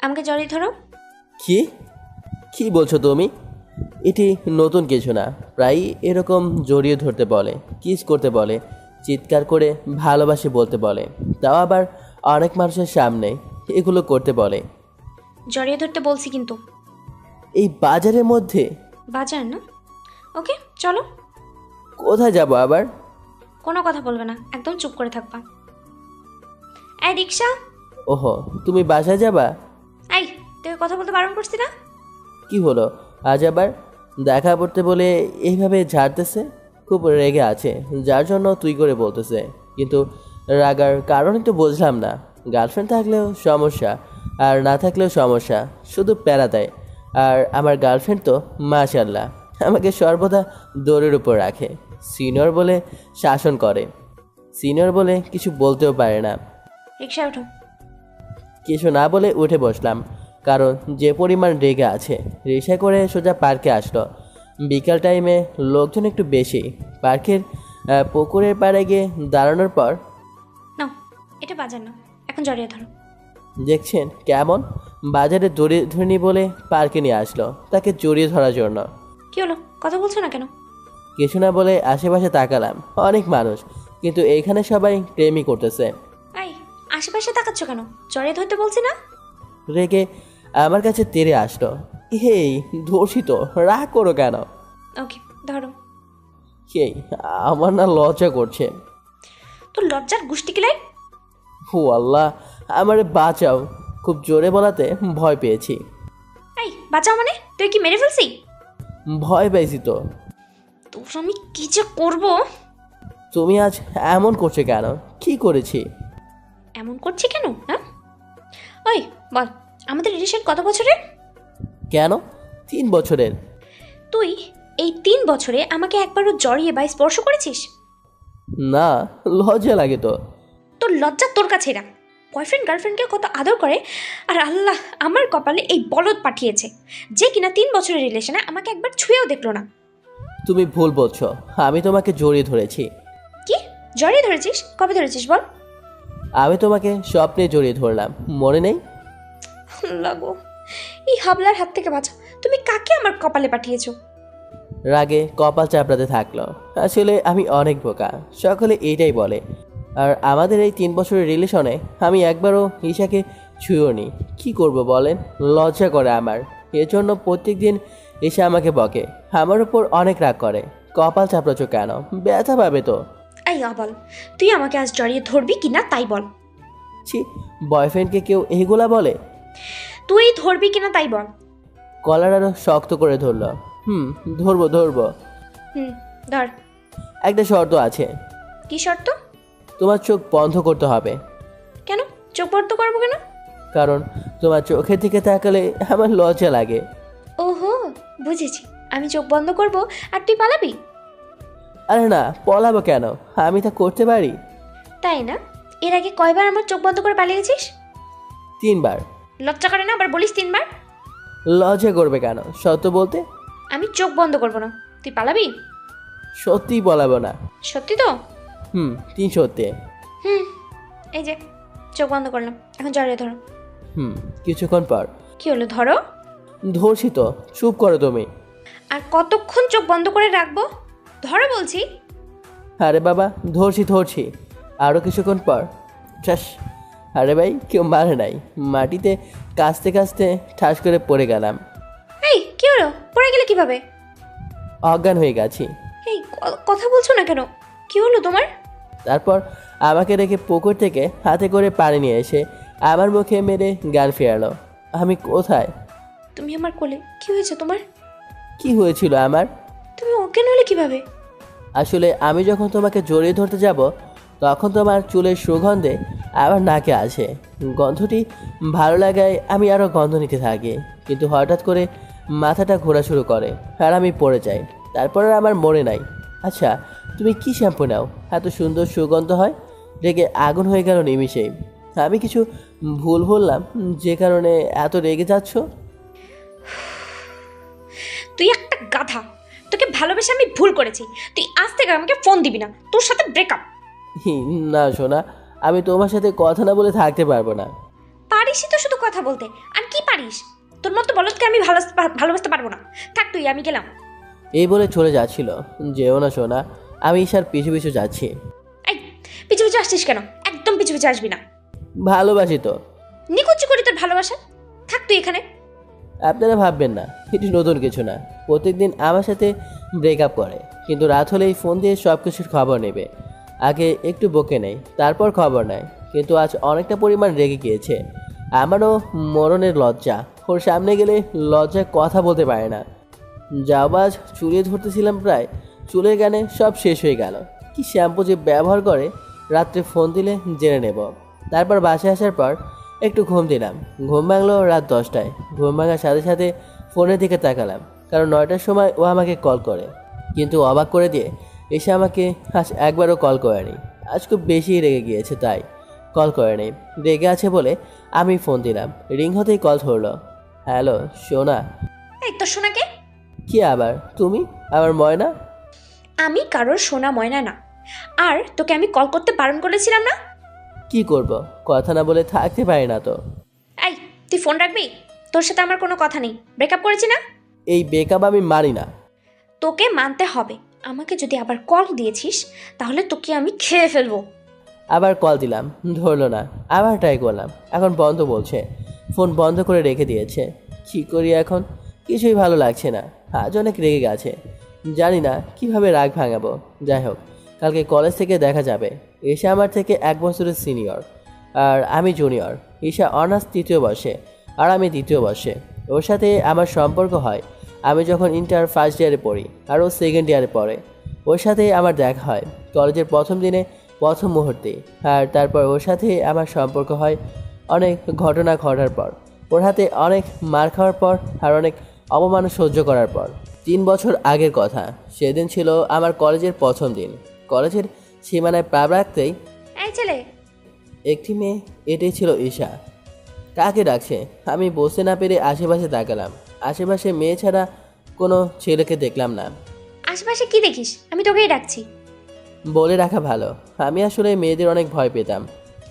আমাকে জড়িয়ে ধরো। কি কি বলছো তুমি? এটি নতুন কিছু না, প্রায় এরকম জড়িয়ে ধরতে বলে, কিস করতে বলে, চিৎকার করে ভালোবাসি বলতে বলে, তাও আবার অনেক মানুষের সামনে এগুলো করতে বলে। জড়িয়ে ধরতে বলছি কিন্তু। এই বাজারের মধ্যে? বাজার না? ওকে চলো। কোথায় যাব আবার? কোনো কথা বলবে না, একদম চুপ করে থাকবা। এই রিক্সা। ওহো, তুমি বাসায় যাবা? এই তোকে কথা বলতে বারণ করছি না? কি হলো আজ আবার? দেখা করতে বলে এইভাবে ঝাড়তেছে, খুব রেগে আছে, যার জন্য তুই করে বলতেছে। কিন্তু রাগার কারণই তো বুঝলাম না। গার্লফ্রেন্ড থাকলেও সমস্যা, আর না থাকলেও সমস্যা, শুধু প্যারা দেয়। আর আমার গার্লফ্রেন্ড তো মাশাল্লাহ আমাকে সর্বদা দৌড়ের উপর রাখে। সিনিয়র বলে শাসন করে, সিনিয়র বলে কিছু বলতেও পারে না। রিক্সায় ওঠো। কিছু না বলে উঠে বসলাম, কারণ যে পরিমাণ রেগে আছে। রিক্সায় করে সোজা পার্কে আসলো। বিকাল টাইমে লোকজন একটু বেশি। পার্কের পুকুরের পাড়ে গিয়ে দাঁড়ানোর পর, নাও, এটা বাজার না, এখন জড়িয়ে ধরো। দেখছেন কেমন বাজারে জড়িয়ে ধরিনি বলে পার্কে নিয়ে আসলো তাকে জড়িয়ে ধরার জন্য। কি হলো, কথা বলছো না কেন? কিছু না বলে আশেপাশে তাকালাম, অনেক মানুষ, কিন্তু এইখানে সবাই প্রেমই করতেছে। এই আশেপাশে তাকাচ্ছ কেন? জড়িয়ে ধরতে বলছি না? রেগে আমার কাছে তেড়ে আসলো। এই ধর্ষিত, রাগ করো কেন? ওকে ধরো। এই আমার না লজ্জা করছে। তোর লজ্জার গুষ্টি কিলাই। ও আল্লাহ, আমারে বাঁচাও। খুব জোরে বলাতে ভয় পেয়েছি। এই বাঁচাও মানে? তুই কি মেরে ফেলছি? ভয় পেয়েছি তো। তোর আমি কি যে করবো। তুমি আজ এমন করছো কেন? কি করেছি? এমন করছি কেন? হ্যাঁ ওই বল, আমাদের রিলেশন কত বছরের? কেন 3 বছরের? তুই এই 3 বছরে আমাকে একবারও জড়িয়ে বা স্পর্শ করেছিস? না, লজ্জা লাগে তো। তোর লজ্জা তোর কাছে রাখ। বয়ফ্রেন্ড গার্লফ্রেন্ডকে কত আদর করে, আর আল্লাহ আমার কপালে এই বলদ পাঠিয়েছে যে কিনা 3 বছরের রিলেশনে আমাকে একবার ছুঁয়েও দেখলো না। তুমি ভুল বলছো, আমি তোমাকে জড়িয়ে ধরেছি। কি জড়িয়ে ধরেছিস? কবে ধরেছিস বল? আমি তোমাকে স্বপ্নে জড়িয়ে ধরলাম, মনে নেই? লাগো, এই হাবলার হাত থেকে বাঁচা। তুমি কাকে আমার কপালে পাঠিয়েছো? রাগে কপাল চাপড়াতে থাকলো। আসলে আমি অনেক বোকা, সকলে এইটাই বলে। আর আমাদের এই 3 বছরের রিলেশনে আমি একবারও ঈশাকে ছুঁয়েও নি। কী করবো বলেন, লজ্জা করে আমার। এজন্য প্রত্যেক দিন ঈশা আমাকে বকে, আমার উপর অনেক রাগ করে। কপাল চাপড়াচ্ছ কেন? ব্যথা পাবে তো। এই আবাল, তুই আমাকে আজ জড়িয়ে ধরবি কিনা তাই বল। ছি, বয়ফ্রেন্ডকে কেউ এইগুলা বলে? তুই ধরবি কিনা তাই বল। কলার আরো শক্ত করে ধরলো। ধরবো ধরবো। ধর। একটা শর্ত আছে। কি শর্ত? তোমার চোখ বন্ধ করতে হবে। কেন চোখ বন্ধ করবো কেন? কারণ তোমার চোখের দিকে তাকালে আমার লজ্জা লাগে। ওহো বুঝেছি, আমি চোখ বন্ধ করব আর তুই পালাবি। আরে না, পলাবো কেন? আমি তা করতে পারি। তাই না? এর আগে কয়বার আমার চোখ বন্ধ করে পালিয়েছিস? 3 বার। লজ্জা করে না আবার বলিস 3 বার? লজ্জা করবে কেন সত্য বলতে? আমি চোখ বন্ধ করব না, তুই পালাবি? সত্যিই বলাবো না। সত্যি তো? 3 সত্যি। এই যে চোখ বন্ধ করলাম, এখন জড়িয়ে ধরো। কিছুক্ষণ পর। কি হলো, ধরো। ধরছি তো, চুপ করো তুমি। আর কতক্ষণ চোখ বন্ধ করে রাখবো? ধরো বলছি। আরে বাবা, ধরছি ধরছি, আরও কিছুক্ষণ পর। ঠাস। আরে ভাই, কেউ মারে নাই, মাটিতে কাঁচতে কাঁচতে ঠাস করে পড়ে গেলাম। এই কি হলো, পড়ে গেলে কিভাবে? অজ্ঞান হয়ে গেছি। এই কথা বলছো না কেন? কি হলো তোমার? তারপর আমাকে রেখে পুকুর থেকে হাতে করে পানি নিয়ে এসে আমার মুখে মেরে গান ফেরালো। আমি কোথায়? তুমি আমার কোলে। কি হয়েছে তোমার? কি হয়েছিল আমার? তুমি অজ্ঞান হলে কিভাবে? আসলে আমি যখন তোমাকে জড়িয়ে ধরতে যাব, তখন তোমার চুলের সুগন্ধে আমার নাকে আসে। গন্ধটি ভালো লাগায় আমি আরও গন্ধ নিতে থাকি, কিন্তু হঠাৎ করে মাথাটা ঘোরা শুরু করে আর আমি পড়ে যাই। তারপর আর আমার মনে নাই। আচ্ছা, তুমি কি শ্যাম্পু নাও, এত সুন্দর সুগন্ধ হয়? রেগে আগুন হয়ে গেল নিমিষেই। আমি কিছু ভুল বললাম যে কারণে এত রেগে যাচ্ছ? তুই একটা গাধা। তোকে ভালোবেসে আমি ভুল করেছি। তুই আজ থেকে আমাকে ফোন দিবি না, তোর সাথে ব্রেকআপ। না সোনা, আমি তোমার সাথে কথা না বলে থাকতে পারবো না। পারিসই তো শুধু কথা বলতে, আর কি কি পারিস? তোর মতো বলদকে আমি ভালোবাসতে পারবো না। থাক তুই, আমি গেলাম। এই বলে চলে যাচ্ছিল। যেও না সোনা, আমি ঈশার পিছু পিছু যাচ্ছি। এই, পিছু পিছু আসছিস কেন? একদম পিছু পিছু আসবি না। ভালোবাসি তো। নিকুচি করি তোর ভালোবাসা। থাক তুই এখানে। আপনারা ভাববেন না এটি নতুন কিছু না। প্রত্যেকদিন আমার সাথে ব্রেকআপ করে, কিন্তু রাত হলেই ফোন দিয়ে সব কিছুর খবর নেবে। আগে একটু বকে নেয়, তারপর খবর নেয়, কিন্তু আজ অনেকটা পরিমাণ রেগে গিয়েছে। আমারও মরণের লজ্জা। ওর সামনে গেলে লজ্জায় কথা বলতে পারে না। যাওয়াজ চুলিয়ে ধরতেছিলাম, প্রায় চুলের গানে সব শেষ হয়ে গেল। কি শ্যাম্পু যে ব্যবহার করে রাত্রে ফোন দিলে জেনে নেব। তারপর বাসায় আসার পর একটু ঘুম দিলাম। ঘুম ভাঙলো রাত 10টায়। ঘুম ভাঙার সাথে সাথে ফোনের দিকে তাকালাম, কারণ 9টার সময় ও আমাকে কল করে। কিন্তু অবাক করে দিয়ে এসে আমাকে আজ একবারও কল করেনি। আজ খুব বেশি রেগে গিয়েছে, তাই কল করেনি। রেগে আছে বলে আমি ফোন দিলাম। রিং হতেই কল ধরলো। হ্যালো সোনা। এই, তোর সোনাকে? কি আবার তুমি? আমার ময়না? আমি কারোর সোনা ময়না না। আর তোকে আমি কল করতে বারণ করেছিলাম না? কি করব, কথা না বলে থাকতে পারি না তো। এই, তুই ফোন রাখবি? তোর সাথে আমার কোনো কথা নেই। ব্রেকআপ করেছি না? এই বেকআপ আমি মানি না। তোকে মানতে হবে। আমাকে যদি আবার কল দিয়েছিস তাহলে তোকে আমি খেয়ে ফেলবো। আবার কল দিলাম, ধরলো না। আবার ট্রাই করলাম, এখন বন্ধ বলছে। ফোন বন্ধ করে রেখে দিয়েছে। কী করি এখন? কিছুই ভালো লাগছে না। আজ অনেক রেগে গেছে। জানি না কিভাবে রাগ ভাঙাবো। যাই হোক, কালকে কলেজ থেকে দেখা যাবে। এসে আমার থেকে 1 বছরের সিনিয়র, আর আমি জুনিয়র। ঈশা অনার্স 3য় বর্ষে, আর আমি 2য় বর্ষে। ওর সাথে আমার সম্পর্ক হয় আমি যখন ইন্টার ফার্স্ট ইয়ারে পড়ি, আর ও সেকেন্ড ইয়ারে পড়ে। ওর সাথে আমার দেখা হয় কলেজের প্রথম দিনে, প্রথম মুহূর্তে। আর তারপর ওর সাথে আমার সম্পর্ক হয় অনেক ঘটনা ঘটার পর, ওর হাতে অনেক মার খাওয়ার পর, আর অনেক অপমান সহ্য করার পর। 3 বছর আগের কথা। সেদিন ছিল আমার কলেজের প্রথম দিন। কলেজের সীমানায় পা রাখতেই এই ছেলে, একটি মেয়ে, এটাই ছিল ঈশা। কাকে ডাকছে আমি বসতে না পেরে আশেপাশে তাকালাম। আশেপাশে মেয়ে ছাড়া কোনো ছেলেকে দেখলাম না। আশেপাশে কি দেখিস? আমি তোকেই ডাকছি। বলে রাখা ভালো, আমি আসলে মেয়েদের অনেক ভয় পেতাম।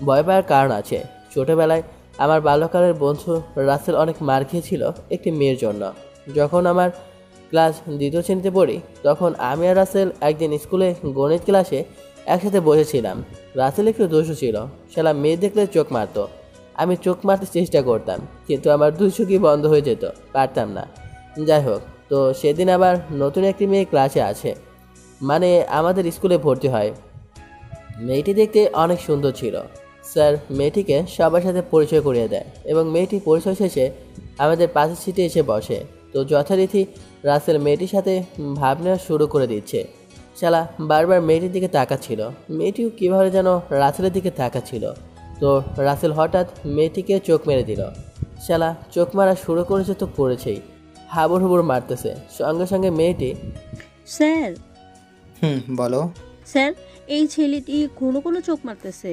ভয় পাওয়ার কারণ আছে। ছোটবেলায় আমার বাল্যকালের বন্ধু রাসেল অনেক মার খেয়েছিল একটি মেয়ের জন্য। যখন আমার ক্লাস 2য় শ্রেণীতে পড়ি, তখন আমি আর রাসেল একদিন স্কুলে গণিত ক্লাসে একসাথে বসেছিলাম। রাসেল একটু দোষও ছিল, শালা মেয়ে দেখলে চোখ মারতো। আমি চোখ মারতে চেষ্টা করতাম, কিন্তু আমার দুই চোখই বন্ধ হয়ে যেত, পারতাম না। যাই হোক, তো সেদিন আবার নতুন একটি মেয়ে ক্লাসে আছে, মানে আমাদের স্কুলে ভর্তি হয়। মেয়েটি দেখতে অনেক সুন্দর ছিল। স্যার মেয়েটিকে সবার সাথে পরিচয় করিয়ে দেয়, এবং মেয়েটি পরিচয় শেষে আমাদের পাশের সিটে এসে বসে। তো যথারীতি রাসেল মেয়েটির সাথে ভাব নেওয়া শুরু করে দিচ্ছে। শালা বারবার মেয়েটির দিকে তাকাচ্ছিল। মেয়েটিও কীভাবে যেন রাসেলের দিকে তাকাচ্ছিল। তো রাসেল হঠাৎ মেয়েটিকে চোখ মেরে দিল। শালা চোখ মারা শুরু করেছে তো করেছেই, হাবুর হুবুর মারতেছে। সঙ্গে সঙ্গে মেয়েটি, স্যার বলো। স্যার, এই ছেলেটি কোনো কোনো চোখ মারতেছে।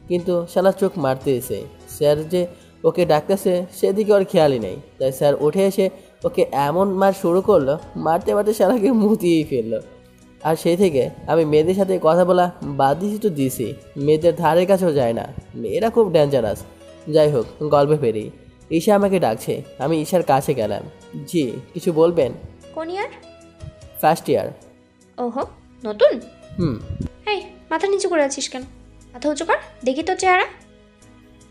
কিন্তু শালা চোখ মারতে এসে স্যার যে ওকে ডাকতেছে সেদিকে ওর খেয়ালই নেই। তাই স্যার উঠে এসে ওকে এমন মার শুরু করলো, মারতে মারতে শালাকে মুতিয়েই ফেললো। আর সেই থেকে আমি মেয়েদের সাথে কথা বলা বাদ দিছি তো দিছি, মেয়েদের ধারে কাছেও যায় না। মেয়েরা খুব ডেঞ্জারাস। যাই হোক, গল্পে ফেরি। ঈশা আমাকে ডাকছে, আমি ঈশার কাছে গেলাম। জি, কিছু বলবেন? কোন ইয়ার? ফার্স্ট ইয়ার। ওহো, নতুন? হুম। এই, মাথা নিচু করে আছিস কেন? মাথা উঁচু কর, দেখি তোর চেহারা।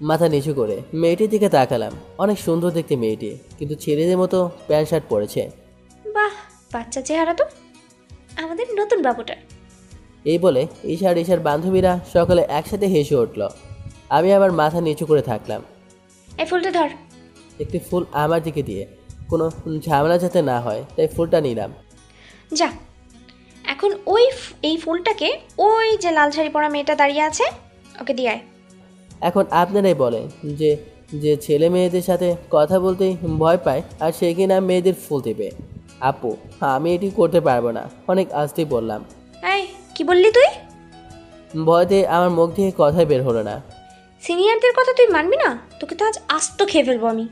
মাথা নিচু করে মেয়েটির দিকে তাকালাম। অনেক সুন্দর দেখতে মেয়েটি, কিন্তু ছেলেদের মতো প্যান্ট শার্ট পরেছে। বাহ, বাচ্চা চেহারা তো আমাদের নতুন বাবুটার। এই বলে ঈশার ঈশার বান্ধবীরা সকলে একসাথে হেসে উঠল। আমি আবার মাথা নিচু করে থাকলাম। এই ফুলটা ধর। একটি ফুল আমার দিকে দিয়ে কোনো ঝামেলা যাতে না হয়, তাই ফুলটা নিলাম। যা, এখন এই ফুলটাকে ওই যে লাল শাড়ি পরা মেয়েটা দাঁড়িয়ে আছে ওকে দিয়ে আয়। এখন আপনারাই বলেন যে যে ছেলে মেয়েদের সাথে কথা বলতেই ভয় পায়, আর সে কিনা মেয়েদের ফুল দেবে। আপু, আমি এটি করতে পারবো না, অনেক আস্তেই বললাম। এই, কি বললি তুই? ভয়তে আমার মুখ থেকে কথাই বের হলো না। সিনিয়রদের কথা তুই মানবি না? তোকে তো আজ আস্ত খেয়ে ফেলবো আমি।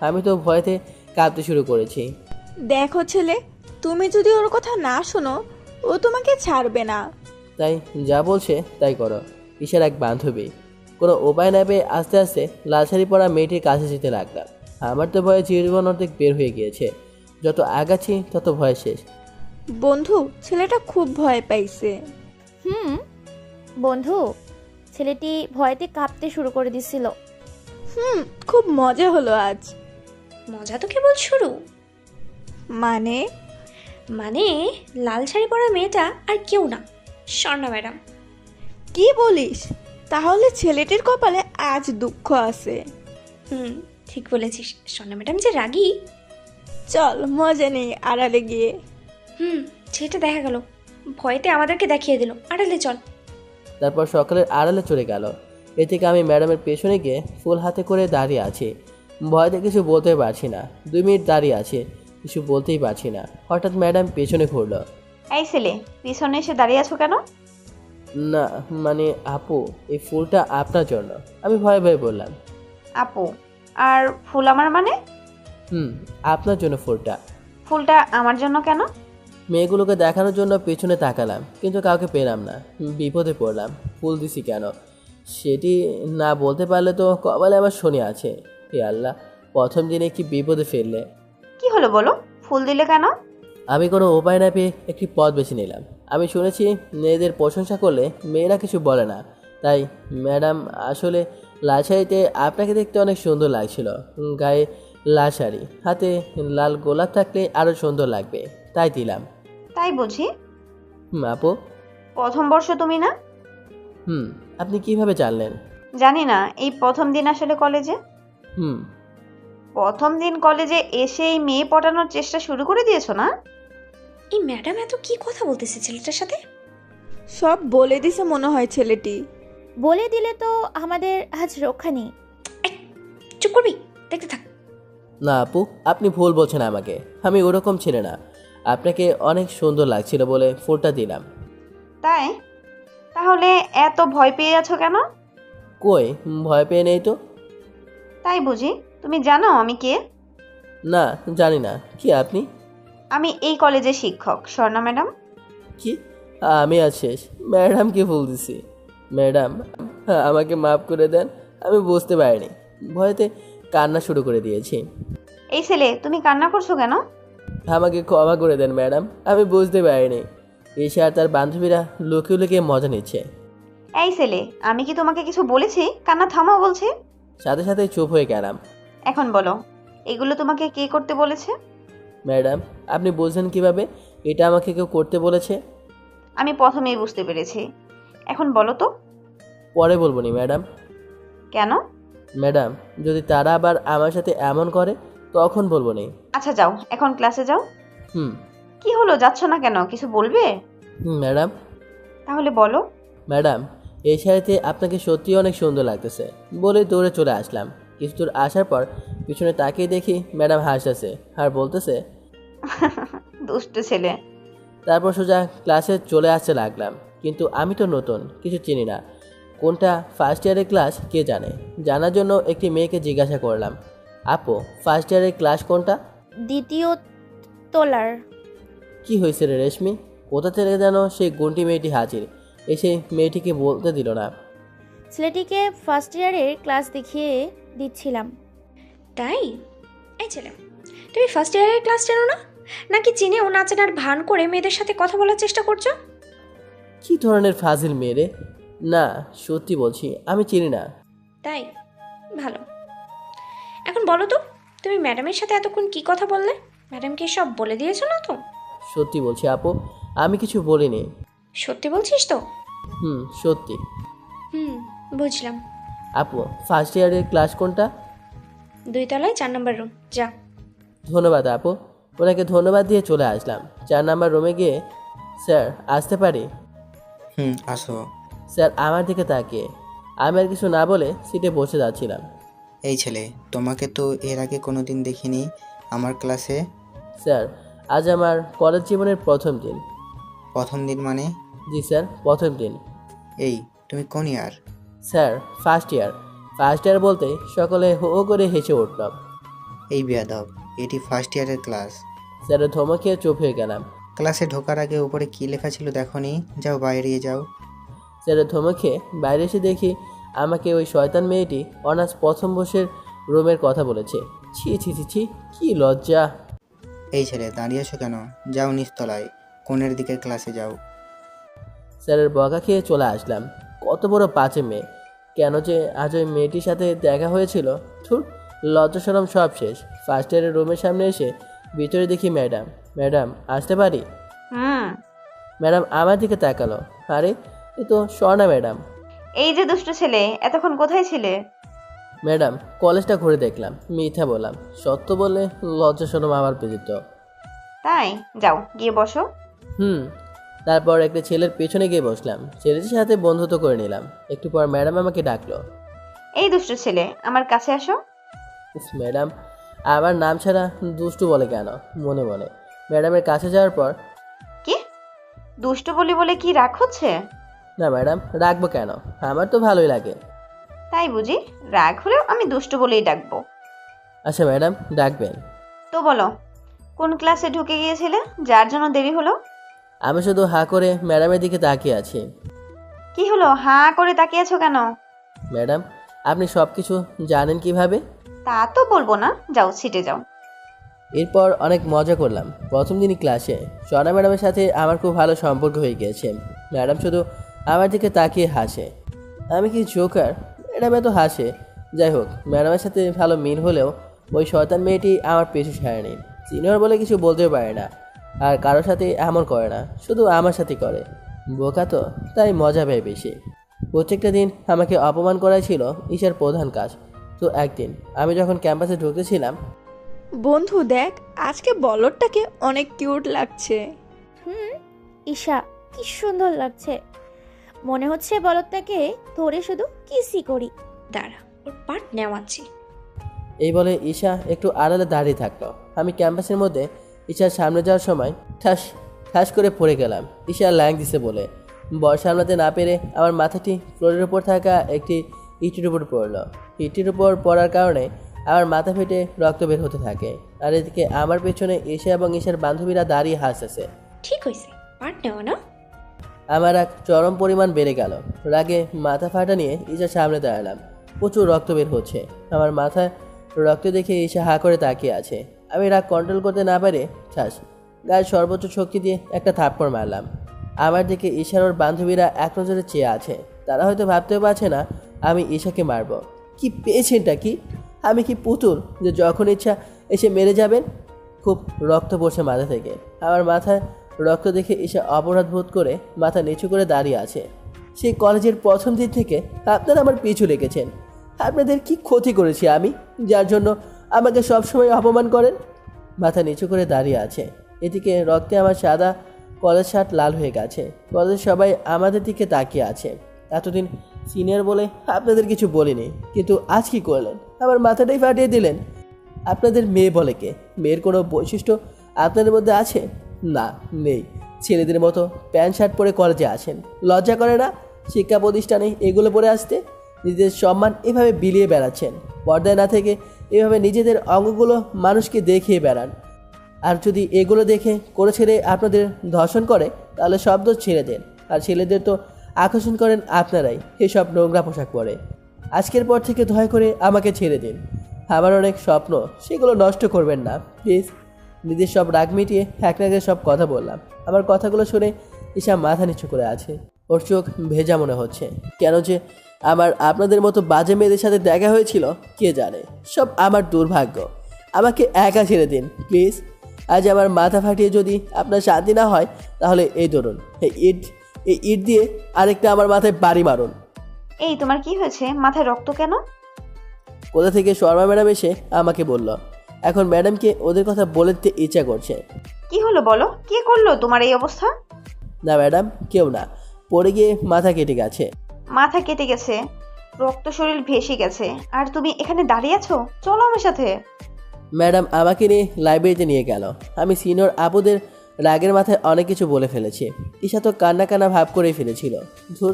আমি তো ভয়তে কাঁদতে শুরু করেছি। দেখো ছেলে, তুমি যদি ওর কথা না শোনো, ও তোমাকে ছাড়বে না। তাই যা বলছে তাই করো। ঈশার এক বান্ধবী। কোনো উপায় না পেয়ে আস্তে আস্তে লাল শাড়ি পরা মেয়েটির কাছে যেতে লাগলাম। আমার তো ভয়ে জীবন অর্ধেক বের হয়ে গিয়েছে। যত আগাচ্ছি তত ভয় শেষ। বন্ধু, ছেলেটা খুব ভয় পাইছে। বন্ধু, ছেলেটি ভয়তে কাঁপতে শুরু করে দিছিল। খুব মজা হলো আজ। মজা তো কেবল শুরু। মানে? মানে লাল শাড়ি পরা মেয়েটা আর কেউ না, স্বর্ণা ম্যাডাম। কি বলিস? তাহলে ছেলেটির কপালে আজ দুঃখ আছে। ঠিক বলেছিস, স্বর্ণা ম্যাডাম যে রাগী। চল মজা নেই আড়ালে গিয়ে। সেটা দেখা গেল, ভয়তে আমাদেরকে দেখিয়ে দিল। আড়ালে চল। তারপর সকালের আড়ালে চলে গেল। এ থেকে আমি ম্যাডামের পেছনে গিয়ে ফুল হাতে করে দাঁড়িয়ে আছি। ভয়তে কিছু বলতে পারছি না। 2 মিনিট দাঁড়িয়ে আছে, কিছু বলতেই পারছি না। হঠাৎ ম্যাডাম পেছনে ঘুরলো। এই ছেলে, পিছনে এসে দাঁড়িয়ে আছো কেন? না মানে আপু, এই ফুলটা আপনার জন্য। আমি ভয়ে ভয়ে বললাম। আপু আর ফুল আমার মানে? আপনার জন্য ফুলটা। ফুলটা আমার জন্য কেন? মেয়েগুলোকে দেখানোর জন্য পেছনে তাকালাম, কিন্তু কাউকে পেলাম না। বিপদে পড়লাম। ফুল দিছি কেন সেটি না বলতে পারলে তো কপালে আমার শনি আছে। হে আল্লাহ, প্রথম দিনে কি বিপদে ফেললে। কি হলো বলো, ফুল দিলে কেন? আমি কোনো উপায় না পেয়ে একটি পথ বেছে নিলাম। আমি শুনেছি মেয়েদের প্রশংসা করলে মেয়েরা কিছু বলে না। তাই ম্যাডাম, আসলে লাল শাড়িতে আপনাকে দেখতে অনেক সুন্দর লাগছিল। গায়ে লাল শাড়ি, হাতে লাল গোলাপ থাকলে আরও সুন্দর লাগবে, তাই দিলাম। তাই বুঝি? আপু। প্রথম বর্ষ তুমি না? আপনি কিভাবে জানলেন? জানি না, এই প্রথম দিন আসলে কলেজে। হুম। প্রথম দিন কলেজে এসেই মেয়ে পটানোর চেষ্টা শুরু করে দিয়েছো না? এই ম্যাডাম এত কি কথা বলতেছে ছেলেটার সাথে? সব বলে দিছে মনে হয় ছেলেটি। বলে দিলে তো আমাদের আজ রক্ষা নেই। চুপ করবি, দেখতে থাক। না আপু, আপনি ভুল বলছেন আমাকে। আমি ওরকম ছেলে না। আপনাকে অনেক সুন্দর লাগছিল বলে ফুলটা দিলাম। তাই? তাহলে এত ভয় পেয়ে আছো কেন? কই, ভয় পেয়ে নেই তো। তাই বুঝি? তুমি জানো আমি কে? না, জানি না। কি আপনি? আমি এই কলেজের শিক্ষক, স্বর্ণা ম্যাডাম। কি? আমি আজ শেষ। ম্যাডামকে ভুল দিছি। ম্যাডাম, আমাকে মাফ করে দেন। আমি বুঝতে পারিনি। ভয়েতে কান্না শুরু করে দিয়েছি। এই ছেলে, তুমি কান্না করছো কেন? আমাকে ক্ষমা করে দেন ম্যাডাম, আমি বুঝতে পারিনি। এসে আর তার বান্ধবীরা লুকিয়ে লুকিয়ে মজা নিচ্ছে। এই ছেলে, আমি কি তোমাকে কিছু বলেছি কান্না থামাও বলছি? সাথে সাথে চুপ হয়ে গেলাম। এখন বলো, এগুলো তোমাকে কে করতে বলেছে? ম্যাডাম, আপনি বুঝলেন কিভাবে এটা আমাকে কেউ করতে বলেছে? আমি প্রথমেই বুঝতে পেরেছি। এখন বলো তো। পরে বলবো নি ম্যাডাম। কেন? ম্যাডাম, যদি তারা আবার আমার সাথে এমন করে তখন বলবো নি। আচ্ছা যাও, এখন ক্লাসে যাও। হুম। কি হলো, যাচ্ছ না কেন? কিছু বলবে? ম্যাডাম। তাহলে বলো। ম্যাডাম, এই শাড়িতে আপনাকে সত্যি অনেক সুন্দর লাগতেছে বলে দৌড়ে চলে আসলাম। কিছু দূর আসার পর পিছনে তাকিয়ে দেখি ম্যাডাম হাসতেছে আর বলতেছে, দুষ্টু ছেলে। তারপর সোজা ক্লাসে চলে আসতে লাগলাম। কিন্তু আমি তো নতুন, কিছু চিনি না। কোনটা ফার্স্ট ইয়ারের ক্লাস কে জানে। জানার জন্য একটি মেয়েকে জিজ্ঞাসা করলাম, আপু, ফার্স্ট ইয়ারের ক্লাস কোনটা? দ্বিতীয় তোলার। কি হয়েছে রে রেশমি? কোথা থেকে যেন সেই গুন্টি মেয়েটি হাজির। এসে মেয়েটিকে বলতে দিল না। ছেলেটিকে ফার্স্ট ইয়ারের ক্লাস দেখিয়ে দিচ্ছিলাম। তাই? এই ছেলে, তুমি ফার্স্ট ইয়ারের ক্লাস জানো না? নাকি চিনে ও নাচেনার ভান করে মেয়েদের সাথে কথা বলার চেষ্টা করছো? কি ধরনের ফাজিল মেয়ে রে? না, সত্যি বলছি, আমি চিনি না। তাই? ভালো। এখন বলো তো, তুমি ম্যাডামের সাথে এতক্ষণ কি কথা বললে? ম্যাডামকে সব বলে দিয়েছো না তো? সত্যি বলছি আপু, আমি কিছু বলিনি। সত্যি বলছিস তো? সত্যি। বুঝলাম। আপু, ফার্স্ট ইয়ারের ক্লাস কোনটা? 2 তলায় 4 নম্বর রুম, যা। ধন্যবাদ আপু। ওনাকে ধন্যবাদ দিয়ে চলে আসলাম। 4 নাম্বার রুমে গিয়ে, স্যার আসতে পারি? আসো। স্যার আমার দিকে তাকিয়ে। আমি আর কিছু না বলে সিটে বসে যাচ্ছিলাম। এই ছেলে, তোমাকে তো এর আগে কোনোদিন দেখিনি আমার ক্লাসে। স্যার, আজ আমার কলেজ জীবনের প্রথম দিন। প্রথম দিন মানে? জি স্যার, প্রথম দিন। এই, তুমি কোন year? Sir, first year. First year বলতে সকলে হো হো করে হেসে উঠলাম। এই বেয়াদব, এটি ফার্স্ট ইয়ারের ক্লাস। স্যারের ধমক খেয়ে চুপ হয়ে গেলাম। ক্লাসে ঢোকার আগে উপরে কি লেখা ছিল দেখোনি? যাও বাইরে যাও। স্যারের ধমক খেয়ে বাইরে এসে দেখি আমাকে ওই শয়তান মেয়েটি অনার্স প্রথম বর্ষের রুমের কথা বলেছে। ছি ছি ছি ছি, কি লজ্জা। এই ছেলে দাঁড়িয়ে আছো কেন? যাও নিচতলায়, কোণের দিকের ক্লাসে যাও। স্যারের বকা খেয়ে চলে আসলাম। কত বড় বাজে মেয়ে, কেন যে আজ ওই মেয়েটির সাথে দেখা হয়েছিল। ধুর, লজ্জা শরম সব শেষ। ফার্স্ট ইয়ারের রুমের সামনে এসে ভিতরে দেখি ম্যাডাম। ম্যাডাম আসতে পারি? হুম। ম্যাডাম আমার দিকে তাকালো। আরে এ তো স্বর্ণা ম্যাডাম। এই যে দুষ্ট ছেলে, এতক্ষণ কোথায় ছিলে? ম্যাডাম কলেজটা ঘুরে দেখলাম। মিথ্যা বললাম, সত্য বললে লজ্জা শরম আমার পেজিত। তাই, যাও গিয়ে বসো। তারপর একটা ছেলের পেছনে গিয়ে বসলাম। ছেলেটির সাথে বন্ধুত্ব করে নিলাম। একটু পর ম্যাডাম আমাকে ডাকলো। এই দুষ্ট ছেলে, আমার কাছে আসো। উফ, ম্যাডাম আমার নাম ছাড়া দুষ্টু বলে কেন? মনে মনে ম্যাডামের কাছে যাওয়ার পর, কি দুষ্ট বলি বলে কি রাগ হচ্ছে? না ম্যাডাম, রাখবো কেন? আমার তো ভালোই লাগে। তাই বুঝি? রাগ হলেও আমি দুষ্ট বলেই ডাকবো। আচ্ছা ম্যাডাম, ডাকবেন। তো বলো, কোন ক্লাসে ঢুকে গিয়েছিলে যার জন্য দেরি হলো? আমি শুধু হাঁ করে ম্যাডামের দিকে তাকিয়ে আছি। কি হলো, হাঁ করে তাকিয়ে আছো কেন? ম্যাডাম আপনি সব কিছু জানেন কিভাবে? তা তো বলবো না, যাও সিটে যাও। এরপর অনেক মজা করলাম। প্রথম দিনই ক্লাসে স্বর্ণা ম্যাডামের সাথে আমার খুব ভালো সম্পর্ক হয়ে গিয়েছে। ম্যাডাম শুধু আমার দিকে তাকিয়ে হাসে। আমি কি জোকার? ম্যাডাম এত হাসে। যাই হোক, ম্যাডামের সাথে ভালো মিল হলেও ওই শয়তান মেয়েটি আমার পিছু ছাড়েনি। সিনিয়র বলে কিছু বলতেও পারে না, আর কারোর সাথে এমন করে না, শুধু আমার সাথে করে। বোকা তো, তাই মজা পায় বেশি। প্রত্যেকটা দিন আমাকে অপমান করাই ছিল ঈশার প্রধান কাজ। তো একদিন আমি যখন ক্যাম্পাসে ঢুকতেছিলাম, বন্ধু দেখ, আজকে বলদটাকে অনেক কিউট লাগছে। ঈশা, কি সুন্দর লাগছে। মনে হচ্ছে বলদটাকে ধরে শুধু কিসই করি। দাঁড়া, ওর পাট নেওয়াচ্ছি। এই বলে ঈশা একটু আড়ালে দাঁড়িয়ে থাকলো। আমি ক্যাম্পাসের মধ্যে ঈশার সামনে যাওয়ার সময় ঠাস ঠাস করে পড়ে গেলাম। ঈশা ল্যাং দিছে বলে বর সামলাতে না পেরে আমার মাথাটি ফ্লোরের উপর থাকা একটি ইটের উপর পড়লো। ইটের উপর পড়ার কারণে আমার মাথা ফেটে রক্ত বের হতে থাকে। আর এদিকে আমার পেছনে ঈশা এবং ঈশার বান্ধবীরা দাঁড়িয়ে হাসতেছে। ঠিক হয়েছে, পাট নেওয়া না। আমার রাগ চরম পরিমাণ বেড়ে গেল। রাগে মাথা ফাটা নিয়ে ঈশার সামনে দাঁড়ালাম। প্রচুর রক্ত বের হচ্ছে। আমার মাথায় রক্ত দেখে ঈশা হা করে তাকিয়ে আছে। আমি রাগ কন্ট্রোল করতে না পারে ঠাস গায়ের সর্বোচ্চ শক্তি দিয়ে একটা থাপ্পড় মারলাম। আমার দিকে ঈশার ওর বান্ধবীরা এক নজরে চেয়ে আছে। তারা হয়তো ভাবতেও পারছে না আমি ঈশাকে মারব। কি পেয়েছেনটা কি? আমি কি পুতুল যে যখন ইচ্ছা এসে মেরে যাবেন? খুব রক্ত পড়ছে মাথা থেকে। আমার মাথায় রক্ত দেখে ঈশা অপরাধ বোধ করে মাথা নিচু করে দাঁড়িয়ে আছে। সেই কলেজের প্রথম দিন থেকে আপনারা আমার পিছু লেগেছেন। আপনাদের কি ক্ষতি করেছি আমি, যার জন্য আমাকে সবসময় অপমান করেন? মাথা নিচু করে দাঁড়িয়ে আছে। এদিকে রক্তে আমার সাদা কলেজ শার্ট লাল হয়ে গেছে। কলেজের সবাই আমাদের দিকে তাকিয়ে আছে। এতদিন সিনিয়র বলে আপনাদের কিছু বলিনি, কিন্তু আজ কি করলেন? আমার মাথাটাই ফাটিয়ে দিলেন। আপনাদের মেয়ে বলে কে? মেয়ের কোনো বৈশিষ্ট্য আপনাদের মধ্যে আছে? না, নেই। ছেলেদের মতো প্যান্ট শার্ট পরে কলেজে আসেন। লজ্জা করে না শিক্ষা প্রতিষ্ঠানে এগুলো পরে আসতে? নিজেদের সম্মান এভাবে বিলিয়ে বেড়াচ্ছেন। পর্দায় না থেকে এভাবে নিজেদের অঙ্গগুলো মানুষকে দেখিয়ে বেড়ান। আর যদি এগুলো দেখে কোনো ছেলে আপনাদের ধর্ষণ করে তাহলে শব্দ ছেড়ে দেন। আর ছেলেদের তো আকর্ষণ করেন আপনারাই এসব নোংরা পোশাক পরে। আজকের পর থেকে দয়া করে আমাকে ছেড়ে দিন। আমার অনেক স্বপ্ন, সেগুলো নষ্ট করবেন না প্লিজ। নিজের সব রাগ মিটিয়ে এক নাগে সব কথা বললাম। আমার কথাগুলো শুনে ঈশা মাথা নিচু করে আছে। ওর চোখ ভেজা মনে হচ্ছে। কেন যে আমার আপনাদের মতো বাজে মেয়েদের সাথে দেখা হয়েছিল কে জানে। সব আমার দুর্ভাগ্য। আমাকে একা ছেড়ে দিন প্লিজ। আজ আমার মাথা ফাটিয়ে যদি আপনার শান্তি না হয় তাহলে এই ধরুন, এই ইট দিয়ে আরেকটা আমার মাথায় বাড়ি মারুন। এই তোমার কি হয়েছে? মাথায় রক্ত কেন? কোথা থেকে শর্মা ম্যাডাম এসে আমাকে বলল। এখন ম্যাডামকে ওদের কথা বলে দিতে ইচ্ছা করছে। কি হলো বলো, কে করলো তোমার এই অবস্থা? না ম্যাডাম, কেউ না, পড়ে গিয়ে মাথা কেটে গেছে। মাথা কেটে গেছে, রক্ত শরীর ভেসে গেছে, আর তুমি এখানে দাঁড়িয়ে আছো? চলো আমার সাথে। ম্যাডাম আমাকে নিয়ে লাইব্রেরিতে নিয়ে গেল। আমি সিনিয়র আপুদের রাগের মাথায় অনেক কিছু বলে ফেলেছি। ঈশা তো কান্না কান্না ভাব করেই ফেলেছিল। ধুর,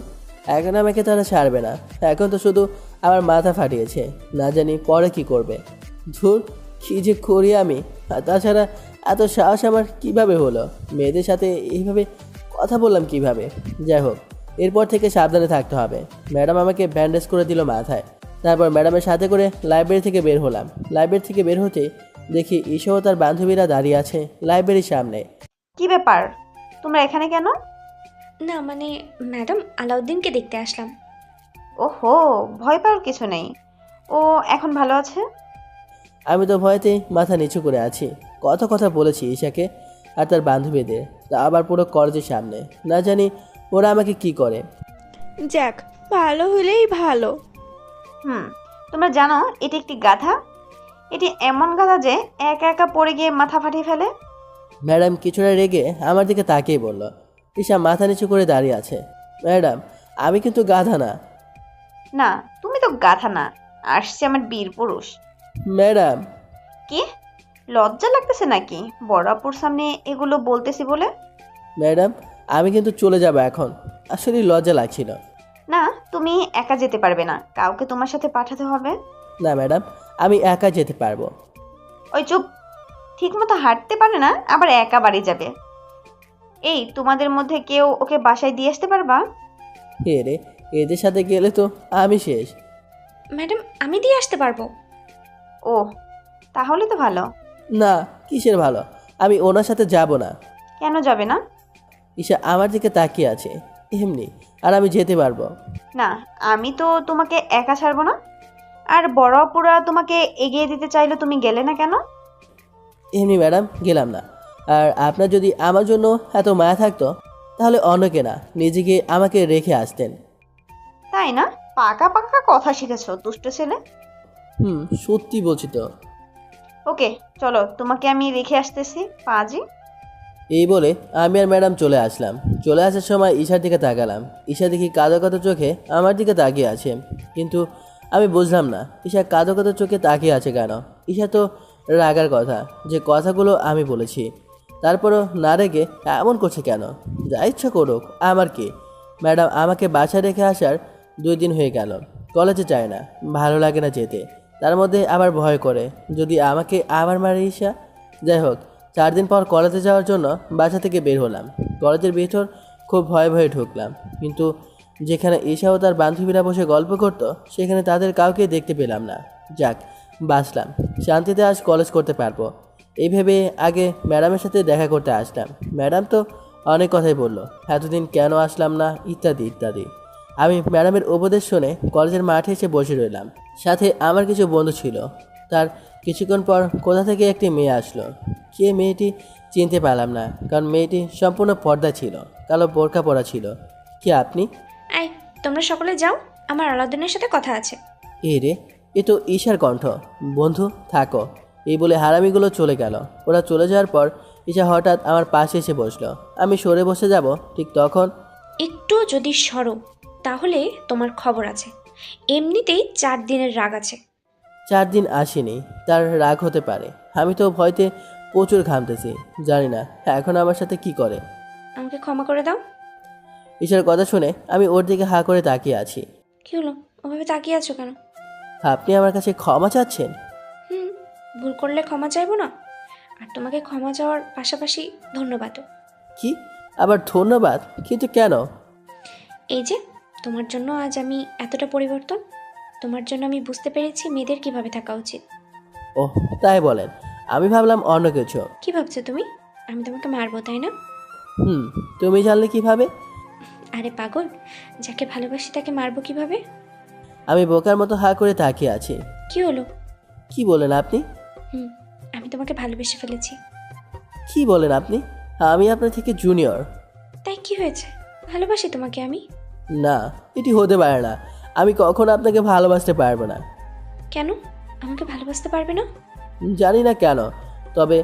এখন আমাকে তারা ছাড়বে না। এখন তো শুধু আমার মাথা ফাটিয়েছে, না জানি পরে কি করবে। ধুর, কী যে করি আমি। আর তাছাড়া এত সাহস আমার কিভাবে হলো? মেয়েদের সাথে এইভাবে কথা বললাম কিভাবে? যাই হোক, এরপর থেকে সাবধানে থাকতে হবে। ম্যাডাম আমাকে ব্যান্ডেজ করে দিল মাথায়। তারপর ম্যাডামের সাথে করে লাইব্রেরি থেকে বের হলাম। লাইব্রেরি থেকে বের হতে দেখি ঈশা ও তার বান্ধবীরা দাঁড়িয়ে আছে লাইব্রেরির সামনে। কি ব্যাপার, তোমরা এখানে কেন? না মানে ম্যাডাম আলাউদ্দিনকে দেখতে আসলাম। ওহো, ভয় পাওয়ার কিছু নেই, ও এখন ভালো আছে। আমি তো ভয়তেই মাথা নিচু করে আছি। কত কথা বলেছি ঈশাকে আর তার বান্ধবীদের, তা আবার পুরো কলেজের সামনে। না জানি ওরা আমাকে কি করে। যাক, ভালো হলেই ভালো। তোমরা জানো এটি একটি গাধা। এটি এমন গাধা যে একা একা পড়ে গিয়ে মাথা ফাটিয়ে ফেলে। ম্যাডাম কিছুটা রেগে আমার দিকে তাকিয়ে বলল। ঈশা মাথা নিচু করে দাঁড়িয়ে আছে। ম্যাডাম, আমি কিন্তু গাধা না। না, তুমি তো গাধা না, আসছে আমার বীর পুরুষ। ম্যাডাম, কি লজ্জা লাগতেছে নাকি বড় আপুর সামনে এগুলো বলতেছি বলে? ম্যাডাম, আমি কিন্তু চলে যাব এখন। আসলে লজ্জা লাগছিল। না, তুমি একা যেতে পারবে না, কাউকে তোমার সাথে পাঠাতে হবে। না ম্যাডাম, আমি একা যেতে পারবো। ওই চুপ, ঠিক মতো হাঁটতে পারে না, আবার একা বাড়ি যাবে। এই তোমাদের মধ্যে কেউ ওকে বাসায় দিয়ে আসতে পারবা? হে রে, এদের সাথে গেলে তো আমি শেষ। ম্যাডাম আমি দিয়ে আসতে পারবো। ও, তাহলে তো ভালো। না, কিসের ভালো? আমি ওনার সাথে যাব না। কেন যাবে না? ঈশা আমার দিকে তাকিয়ে আছে এমনি, আর আমি যেতে পারবো না, আমি তো তোমাকে একা ছাড়বো না। আর বড় আপুরা তোমাকে এগিয়ে দিতে চাইলে তুমি গেলে না কেন? এমনি ম্যাডাম, গেলাম না। আর আপনার যদি আমার জন্য এত মায়া থাকতো তাহলে অন্যকে না, নিজেকে আমাকে রেখে আসতেন। তাই না? পাকা পাকা কথা শিখেছো দুষ্ট ছেলে। সত্যি বলছি তো। ওকে চলো, তোমাকে আমি রেখে আসতেছি পাজি। এই বলে আমি আর ম্যাডাম চলে আসলাম। চলে আসার সময় ঈশার দিকে তাকালাম। ঈশা দেখি কাঁদো কাঁদো চোখে আমার দিকে তাকিয়ে আছে, কিন্তু আমি বুঝলাম না ঈশা কাঁদো কাঁদো চোখে তাকিয়ে আছে কেন। ঈশা তো রাগার কথা, যে কথাগুলো আমি বলেছি, তারপরও না রেগে এমন করছে কেন? যা ইচ্ছা করুক, আমার কি। ম্যাডাম আমাকে বাসায় রেখে আসার 2 দিন হয়ে গেল। কলেজে যায় না, ভালো লাগে না যেতে, তার মধ্যে আবার ভয় করে যদি আমাকে আবার মারে ঈশা। যাই হোক, 4 দিন পর কলেজে যাওয়ার জন্য বাসা থেকে বের হলাম। কলেজের ভিতর খুব ভয়ে ভয়ে ঢুকলাম, কিন্তু যেখানে ঈশা ও তার বান্ধবীরা বসে গল্প করতো সেখানে তাদের কাউকে দেখতে পেলাম না। যাক, বাঁচলাম, শান্তিতে আজ কলেজ করতে পারবো। এই ভেবে আগে ম্যাডামের সাথে দেখা করতে আসলাম। ম্যাডাম তো অনেক কথাই বললো, এতদিন কেন আসলাম না ইত্যাদি ইত্যাদি। আমি ম্যাডামের উপদেশ শুনে কলেজের মাঠে এসে বসে রইলাম। সাথে আমার কিছু বন্ধু ছিল। তার কিছুক্ষণ পর কোথা থেকে একটি মেয়ে আসলো। কে মেয়েটি চিনতে পারলাম না, কারণ মেয়েটি সম্পূর্ণ পর্দা ছিল, কালো বোরকা পরা ছিল। কি আপনি? আই তোমরা সকলে যাও, আমার আলাউদ্দিনের সাথে কথা আছে। এ রে, এ তো ঈশার কণ্ঠ। বন্ধু থাকো, এই বলে হারামিগুলো চলে গেল। ওরা চলে যাওয়ার পর ঈশা হঠাৎ আমার পাশে এসে বসলো। আমি সরে বসে যাব, ঠিক তখন একটু যদি সরো তাহলে তোমার খবর আছে। এমনিতেই 4 দিনের রাগ আছে। 4 দিন আসেনি, তার রাগ হতে পারে। আমি তো ভয়তে প্রচুর ঘামতেছি, জানি না এখন আমার সাথে কি করে। আমাকে ক্ষমা করে দাও। ঈশার কথা শুনে আমি ওর দিকে হা করে তাকিয়ে আছি। কি হলো, ওভাবে তাকিয়ে আছো কেন? আপনি আমার কাছে ক্ষমা চাচ্ছেন? ভুল করলে ক্ষমা চাইবো না? আর তোমাকে ক্ষমা চাওয়ার পাশাপাশি ধন্যবাদও। কি? আবার ধন্যবাদ? কিন্তু কেন? এই যে তোমার জন্য আজ আমি এতটা পরিবর্তন, তোমার জন্য আমি বুঝতে পেরেছি মেয়েদের কিভাবে থাকা উচিত। ওহ, তাই বলেন? আমি ভাবলাম অন্য কিছু। কি ভাবছো তুমি? আমি তোমাকে মারবো তাই না? তুমি জানলে কিভাবে? আরে পাগল, যাকে ভালোবাসি তাকে মারবো কিভাবে? আমি বোকার মতো হা করে তাকিয়ে আছি। কি হলো? কি বলেন আপনি? আমি তোমাকে ভালোবেসে ফেলেছি। কি বলেন আপনি? আমি আপনার থেকে জুনিয়র। তাই কি হয়েছে? ভালোবাসি তোমাকে আমি। না, এটি হতে পারে না। আমি কখনো আপনাকে ভালোবাসতে পারবো না। কেন আমাকে ভালোবাসতে পারবে না? জানি না কেন, তবে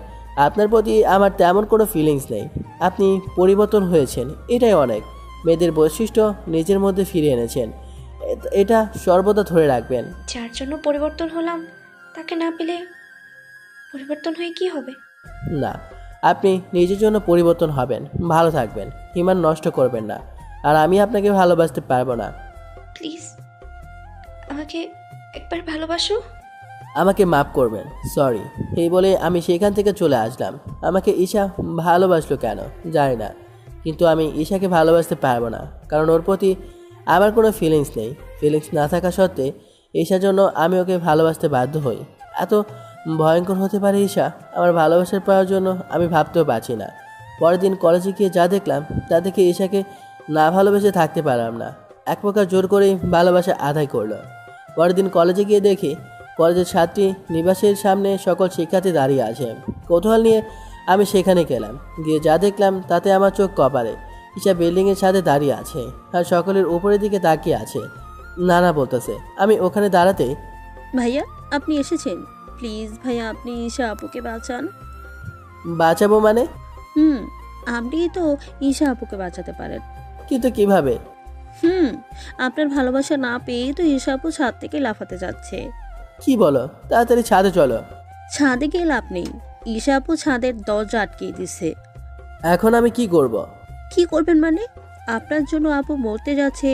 আপনার প্রতি আমার তেমন কোনো ফিলিংস নেই। আপনি পরিবর্তন হয়েছেন, এটাই অনেক। মেয়েদের বৈশিষ্ট্য নিজের মধ্যে ফিরিয়ে এনেছেন, এটা সর্বদা ধরে রাখবেন। যার জন্য পরিবর্তন হলাম তাকে না পেলে পরিবর্তন হয়ে কি হবে? না, আপনি নিজের জন্য পরিবর্তন হবেন, ভালো থাকবেন, ইমান নষ্ট করবেন না। আর আমি আপনাকে ভালোবাসতে পারবো না। প্লিজ আমাকে একবার ভালোবাসো। আমাকে মাফ করবেন, সরি। এই বলে আমি সেখান থেকে চলে আসলাম। আমাকে ঈশা ভালোবাসলো কেন জানি না, কিন্তু আমি ঈশাকে ভালোবাসতে পারবো না, কারণ ওর প্রতি আমার কোনো ফিলিংস নেই। ফিলিংস না থাকা সত্ত্বে ঈশার জন্য আমি ওকে ভালোবাসতে বাধ্য হই। এত ভয়ঙ্কর হতে পারে ঈশা আমার ভালোবাসার পাওয়ার জন্য আমি ভাবতেও পারছি না। পরের দিন কলেজে গিয়ে যা দেখলাম তা দেখে ঈশাকে না ভালোবেসে থাকতে পারলাম না। এক প্রকার জোর করেই ভালোবাসা আদায় করলো। পরের দিন কলেজে গিয়ে দেখি কলেজের ছাত্রী নিবাসের সামনে সকল শিক্ষার্থী দাঁড়িয়ে আছে। কৌতূহল নিয়ে আমি সেখানে গেলাম। গিয়ে যা দেখলাম তাতে আমার চোখ কপালে। ঈশা বিল্ডিংয়ের সাথে দাঁড়িয়ে আছে আর সকলের উপরের দিকে তাকিয়ে আছে। নানা বলতেছে। আমি ওখানে দাঁড়াতে ভাইয়া আপনি এসেছেন, প্লিজ ভাইয়া আপনি ঈশা আপুকে বাঁচান। বাঁচাবো মানে? আপনি তো ঈশা আপুকে বাঁচাতে পারেন। কিন্তু কিভাবে? আপনার ভালোবাসা না পেয়েই তো ঈশা আপু ছাদ থেকে লাফাতে যাচ্ছে। কি বলো? তাড়াতাড়ি ছাদে চলো। ছাদে গিয়ে লাভ নেই, ঈশা আপু ছাদের দরজা আটকিয়ে দিছে। এখন আমি কি করব? কি করবেন মানে? আপনার জন্য আপু মরতে যাচ্ছে,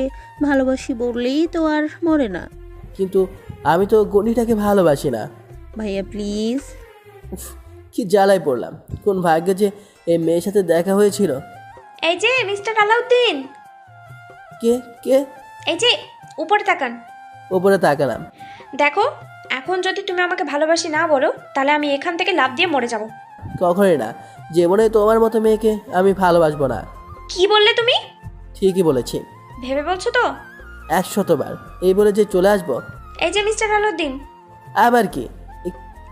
ভালোবাসি বললেই তো আর মরে না। কিন্তু আমি তো গণিটাকে ভালোবাসি না। ভাইয়া প্লিজ। উফ, কি জ্বালায় পড়লাম। কোন ভাগ্যে যে এই মেয়ের সাথে দেখা হয়েছিল। এই যে মিস্টার আলাউদ্দিন, কে কে? এই যে উপরে তাকান। ওপরে তাকালাম। দেখো, এখন যদি তুমি আমাকে ভালোবাসি না বলো তাহলে আমি এখান থেকে লাফ দিয়ে মরে যাব। কখনই না, জীবনে তোমার মতো মেয়েকে আমি ভালোবাসবো না। কি বললে তুমি? ঠিকই বলেছি। ভেবে বলছো তো? 100বার এই বলে যে চলে আসবো। এই যে মিস্টার আলাউদ্দিন, আবার কি?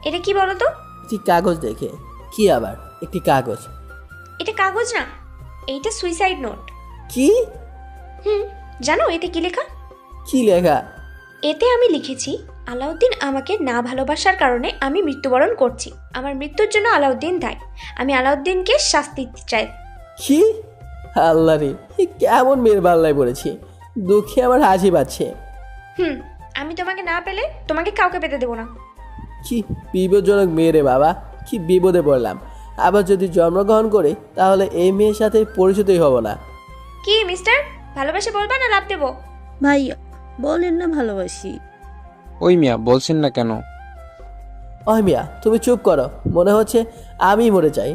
এটা কি বলো তো? একটি কাগজ দেখে। কি আবার একটি কাগজ? এটা কাগজ না, এইটা সুইসাইড নোট। কি? জানো এতে কি লেখা? কি লেখা? এতে আমি লিখেছি, আলাউদ্দিন আমাকে না ভালোবাসার কারণে আমি মৃত্যুবরণ করছি। আমার মৃত্যুর জন্য আলাউদ্দিন দায়ী। আমি আলাউদ্দিনকে শাস্তি দিতে চাই। কি? আল্লাহ রে, কেমন মেয়ের বাল্লায় পড়েছি। দুঃখে আমার হাসি পাচ্ছে। আমি তোমাকে না পেলে তোমাকে কাউকে পেতে দেবো না। কি বিপজ্জনক মেয়ে রে বাবা, কি বিপদে পড়লাম। আবার যদি জন্মগ্রহণ করে তাহলে এই মেয়ের সাথে পরিচিতই হব না। কি মিস্টার, ভালোবাসে বলবা না লাভ দেবো? ভাইয়া বলেন না ভালোবাসি। ওই মিয়া বলছেন না কেন? ওই মিয়া তুমি চুপ করো, মনে হচ্ছে আমি মরে যাই।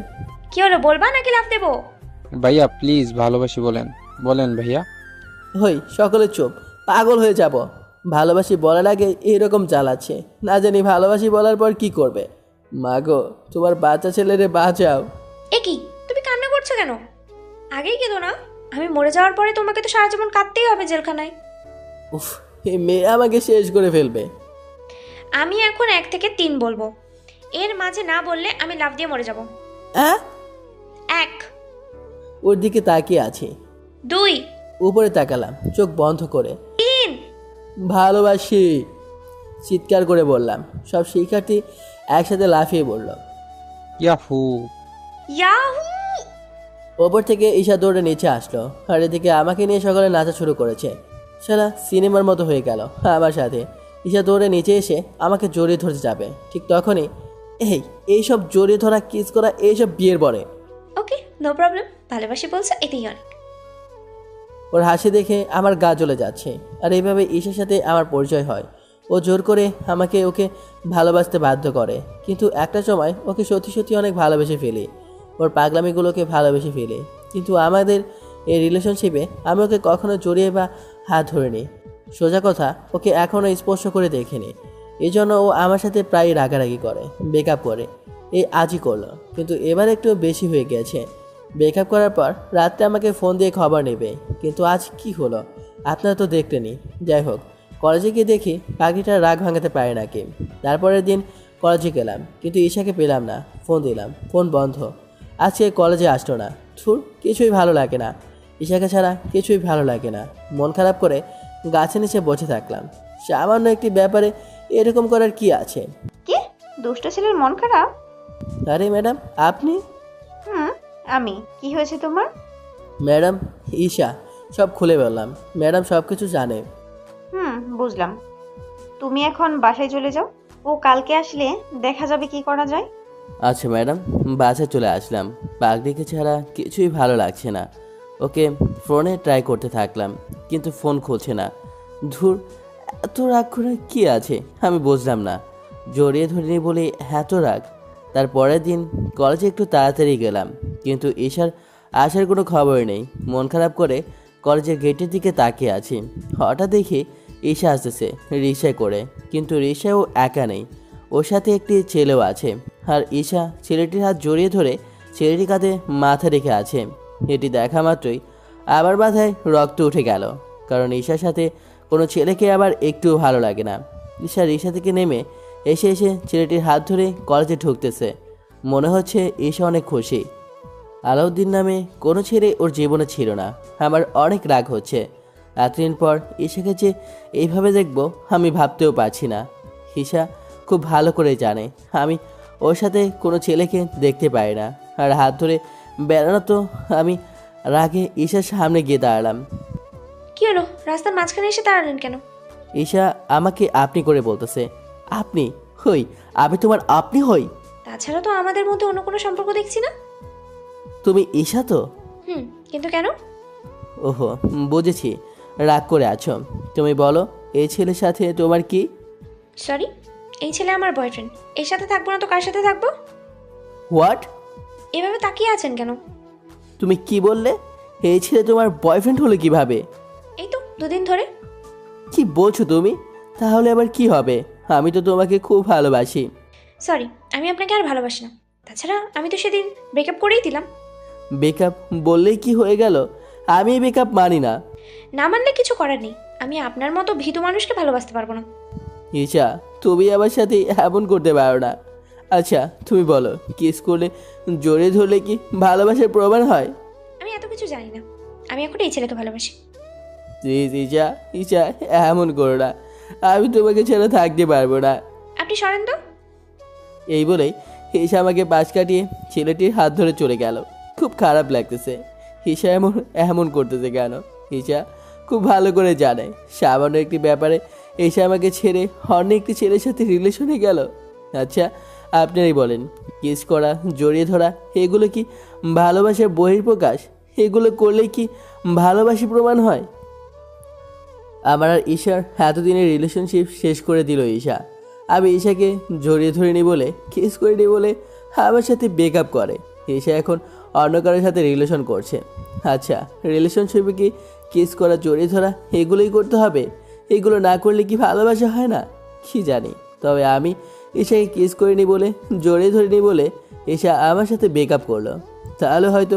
কি হলো, বলবা নাকি লাভ দেবো? ভাইয়া প্লিজ ভালোবাসি বলেন, বলেন ভাইয়া। হই সকলে চুপ, পাগল হয়ে যাব। ভালোবাসি বলার আগে এইরকম চালাচ্ছে, না জানি ভালোবাসি বলার পর কি করবে। মাগো তোমার বাচ্চা ছেলেরে বাঁচাও। এ কি, তুমি কান্না করছো কেন? আগেই কেঁদো না, আমি মরে যাওয়ার পরে তোমাকে তো সারা জীবন কাঁদতেই হবে জেলখানায়। উফ, এই মেয়ে আমাকে শেষ করে ফেলবে। আমি এখন 1 থেকে 3 বলবো, এর মাঝে না বললে আমি লাফ দিয়ে মরে যাব। হ্যাঁ? 1, ওর দিকে তাকিয়ে আছি। 2, উপরে তাকালাম চোখ বন্ধ করে। 3। ভালোবাসি চিৎকার করে বললাম। সব শিক্ষার্থী একসাথে লাফিয়ে বলল ইয়াহু। ইয়াহু! ওপর থেকে ঈশা দৌড়ে নিচে আসলো আর এদিকে আমাকে নিয়ে সকালে নাচা শুরু করেছে। শালা সিনেমার মতো হয়ে গেল আমার সাথে। ঈশা দৌড়ে নিচে এসে আমাকে জড়িয়ে ধরতে যাবে, ঠিক তখনই এইসব জড়িয়ে ধরা, কিস করা এইসব বিয়ের পরে। ওকে, নো প্রবলেম, ভালোবাসি বলছো এতেই অনেক। ওর হাসি দেখে আমার গা জ্বলে যাচ্ছে। আর এইভাবে ঈশার সাথে আমার পরিচয় হয়। ও জোর করে আমাকে ওকে ভালোবাসতে বাধ্য করে, কিন্তু একটা সময় ওকে সত্যি সত্যি অনেক ভালোবেসে ফেলি। ওর পাগলামিগুলোকে ভালোবেসে ফেলি, কিন্তু আমাদের এই রিলেশনশিপে আমি ওকে কখনো জড়িয়ে বা হাত ধরিনি। সোজা কথা, ওকে এখনও স্পর্শ করে দেখিনি। এই জন্য ও আমার সাথে প্রায় রাগারাগি করে, ব্রেকআপ করে। এই আজই করলো, কিন্তু এবার একটু বেশি হয়ে গেছে। ব্রেকআপ করার পর রাত্রে আমাকে ফোন দিয়ে খবর নেবে, কিন্তু আজ কি হলো আপনারা তো দেখলেনই। যাই হোক, কলেজে গিয়ে দেখি পাখিটার রাগ ভাঙাতে পারে নাকি। তারপরের দিন কলেজে গেলাম, কিন্তু ঈশাকে পেলাম না। ফোন দিলাম, ফোন বন্ধ। আজকে কলেজে আসলো না। ধুর, কিছুই ভালো লাগে না। ঈশাকে ছাড়া কিছুই ভালো লাগে না। মন খারাপ করে গাছের নিচে বসে থাকলাম। সামান্য একটি ব্যাপারে এরকম করার কি আছে? কি দুষ্ট ছেলের মন খারাপ? আরে ম্যাডাম আপনি? আমি, কি হয়েছে তোমার? ম্যাডাম ঈশা সব খুলে বললাম। ম্যাডাম সব কিছু জানে। বুঝলাম। তুমি এখন বাসায় চলে যাও, ও কালকে আসলে দেখা যাবে কি করা যায়। আচ্ছা ম্যাডাম, বাসায় চলে আসলাম। পাগড়িকে ছাড়া কিছুই ভালো লাগছে না। ওকে ফোনে ট্রাই করতে থাকলাম, কিন্তু ফোন খুলছে না। ধুর, এত রাগ করে কি আছে আমি বুঝলাম না। জড়িয়ে ধরিনি বলে এত রাগ। তার পরের দিন কলেজে একটু তাড়াতাড়ি গেলাম, কিন্তু ঈশার আসার কোনো খবর নেই। মন খারাপ করে কলেজের গেটের দিকে তাকিয়ে আছি। হঠাৎ দেখি ঈশা আসতেছে রিক্সায় করে, কিন্তু রিক্সাও একা নেই, ওর সাথে একটি ছেলেও আছে। আর ঈশা ছেলেটির হাত জড়িয়ে ধরে ছেলেটির কাঁধে মাথা রেখে আছে। এটি দেখা মাত্রই আবার মাথায় রক্ত উঠে গেল, কারণ ঈশার সাথে কোনো ছেলেকে আবার একটুও ভালো লাগে না। ঈশা রিক্সা থেকে নেমে এসে ছেলেটির হাত ধরে কলেজে ঢুকতেছে। মনে হচ্ছে ঈশা অনেক খুশি। আলাউদ্দিন নামে কোনো ছেলে ওর জীবনে ছিল না। আমার অনেক রাগ হচ্ছে। এতদিন পর ঈশাকে যে এইভাবে দেখবো আমি ভাবতেও পারছি না। ঈশা খুব ভালো করে জানে আমি ওর সাথে কোনো ছেলেকে দেখতে পাই না। আর হাত ধরে বেড়ানো তো আমি রাগে ঈশার সামনে গিয়ে দাঁড়ালাম। কি হলো, রাস্তার মাঝখানে এসে দাঁড়ালেন কেন? ঈশা আমাকে আপনি করে বলতেছে। আপনি হই? আমি তোমার আপনি হই? তাছাড়া তো আমাদের মধ্যে অন্য কোনো সম্পর্ক দেখছি না। তুমি ঈশা তো? কিন্তু কেন? ওহো, বুঝেছি, রাগ করে আছো। তুমি বলো, এই ছেলের সাথে তোমার কি? সরি, এই ছেলে আমার বয়ফ্রেন্ড। এর সাথে থাকবো না তো কার সাথে থাকবো? হোয়াট? এভাবে তাকিয়ে আছেন কেন? তুমি কি বললে? এই ছেলে তোমার বয়ফ্রেন্ড হলো কিভাবে? এই তো 2 দিন ধরে। কি বলছো তুমি? তাহলে আবার কি হবে? আমি তো তোমাকে খুব ভালোবাসি। সরি, আমি আপনাকে আর ভালোবাসি না। তাছাড়া আমি তো সেদিন ব্রেকআপ করেই দিলাম। বেকআপ বললেই কি হয়ে গেল? আমি বেকআপ মানি না। না মানলে কিছু করার নেই। আমি আপনার মতো ভীতু মানুষকে ভালোবাসতে পারবো না। ঈশা, তুমি আমার সাথে এমন করতে পারো না। আচ্ছা তুমি বলো, কিস করলে জোরে ধরলে কি ভালোবাসার প্রমাণ হয়? আমি এত কিছু জানি না। আমি এখন এই ছেলেকে ভালোবাসি। প্লিজ ঈশা, ঈশা এমন করো না। আমি তোমাকে ছাড়া থাকতে পারবো না। আপনি সরেন তো। এই বলেই ঈশা আমাকে পাশ কাটিয়ে ছেলেটির হাত ধরে চলে গেল। খুব খারাপ লাগতেছে। ঈশা এমন এমন করতেছে কেন? ঈশা খুব ভালো করে জানে সামান্য একটি ব্যাপারে ঈশা আমাকে ছেড়ে অন্য একটি ছেলের সাথে রিলেশনে গেল। আচ্ছা আপনারাই বলেন, কিস করা, জড়িয়ে ধরা, এগুলো কি ভালোবাসার বহিঃপ্রকাশ? এগুলো করলে কি ভালোবাসি প্রমাণ হয়? আমার আর ঈশার এতদিনের রিলেশনশিপ শেষ করে দিল ঈশা। আমি ঈশাকে জড়িয়ে ধরিনি বলে, কিস করিনি বলে আমার সাথে ব্রেকআপ করে। ঈশা এখন অন্য কারোর সাথে রিলেশন করছে। আচ্ছা রিলেশনশিপে কি কিস করা, জড়িয়ে ধরা এগুলোই করতে হবে? এগুলো না করলে কি ভালোবাসা হয় না? কি জানি। তবে আমি ঈশাকে কিস করিনি বলে, জড়িয়ে ধরিনি বলে ঈশা আমার সাথে ব্রেকআপ করলো। তাহলে হয়তো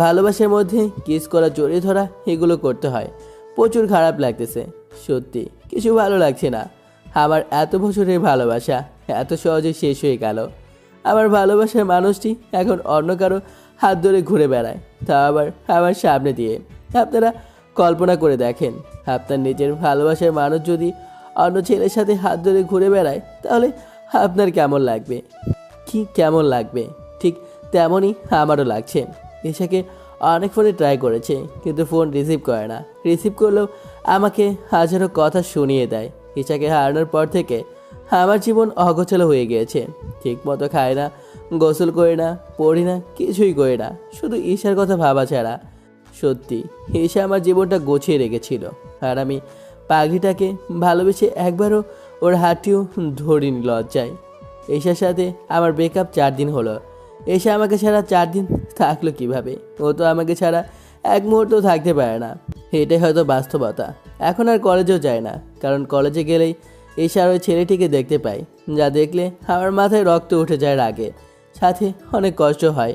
ভালোবাসার মধ্যে কিস করা, জড়িয়ে ধরা এগুলো করতে হয়। প্রচুর খারাপ লাগতেছে, সত্যি কিছু ভালো লাগছে না। আমার এত বছরের ভালোবাসা এত সহজে শেষ হয়ে গেল। আমার ভালোবাসার মানুষটি এখন অন্য কারো হাত ধরে ঘুরে বেড়ায়, তা আবার আমার সামনে দিয়ে। আপনারা কল্পনা করে দেখেন, আপনার নিজের ভালোবাসার মানুষ যদি অন্য ছেলের সাথে হাত ধরে ঘুরে বেড়ায়, তাহলে আপনার কেমন লাগবে? কি কেমন লাগবে? ঠিক তেমনই আমারও লাগছে। ঈশাকে অনেক ফোনে ট্রাই করেছে, কিন্তু ফোন রিসিভ করে না। রিসিভ করলেও আমাকে হাজারো কথা শুনিয়ে দেয়। ঈশাকে হারানোর পর থেকে আমার জীবন অগোছালো হয়ে গিয়েছে। ঠিক মতো খাই না, গোসল করি না, পড়ি না, কিছুই করি না, শুধু ঈশার কথা ভাবা ছাড়া। সত্যি ঈশা আমার জীবনটা গোছিয়ে রেখেছিল, আর আমি পাগড়িটাকে ভালোবেসে একবারও ওর হাতটিও ধরিনি লজ্জায়। ঈশার সাথে আমার ব্রেকআপ 4 দিন হলো। এসে আমাকে ছাড়া 4 দিন থাকলো কিভাবে? ও তো আমাকে ছাড়া এক মুহূর্তও থাকতে পারে না। এটাই হয়তো বাস্তবতা। এখন আর কলেজেও যায় না, কারণ কলেজে গেলেই ঈশার ওই ছেলেটিকে দেখতে পাই, যা দেখলে আমার মাথায় রক্ত উঠে যায় রাগে, সাথে অনেক কষ্ট হয়।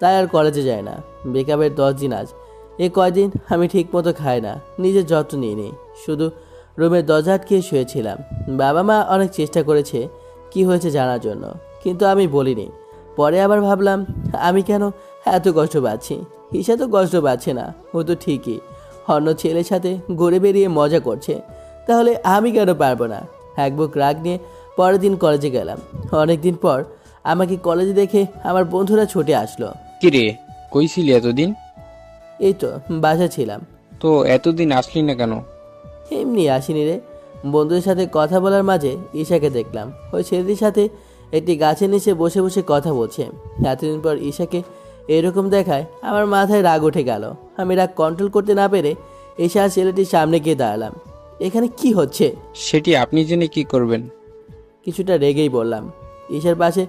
তাই আর কলেজে যায় না। ব্রেকআপের 10 দিন আজ। এই কয়দিন আমি ঠিক মতো খাই না, নিজের যত্ন নিইনি, শুধু রুমের দরজা আটকে শুয়েছিলাম। বাবা মা অনেক চেষ্টা করেছে কি হয়েছে জানার জন্য, কিন্তু আমি বলিনি। পরে আবার ভাবলাম, আমি কেন এত কষ্ট পাচ্ছি? ঈশা তো কষ্ট পাচ্ছে না, ও তো ঠিকই অন্য ছেলের সাথে ঘুরে বেরিয়ে মজা করছে, তাহলে আমি কেন পারবো না? এক বুক রাগ নিয়ে পরের দিন কলেজে গেলাম। অনেক দিন পর আমাকে কলেজে দেখে আমার বন্ধুরা ছুটে আসলো। কিরে, কই ছিলি এতদিন? এই তো বাসা ছিলাম। তো এতদিন আসলি না কেন? এমনি আসিনি রে। বন্ধুদের সাথে কথা বলার মাঝে ঈশাকে দেখলাম। ওই ছেলেটির সাথে একটি গাছের নিচে বসে বসে কথা বলছে। এতদিন পর ঈশাকে এরকম দেখায় আমার মাথায় রাগ উঠে গেল। আমি রাগ কন্ট্রোল করতে না পেরে ঈশা ছেলেটির সামনে গিয়ে দাঁড়ালাম। এখানে কি হচ্ছে? সেটি আপনি জেনে কি করবেন? কিছুটা রেগেই বললাম। ঈশার পাশে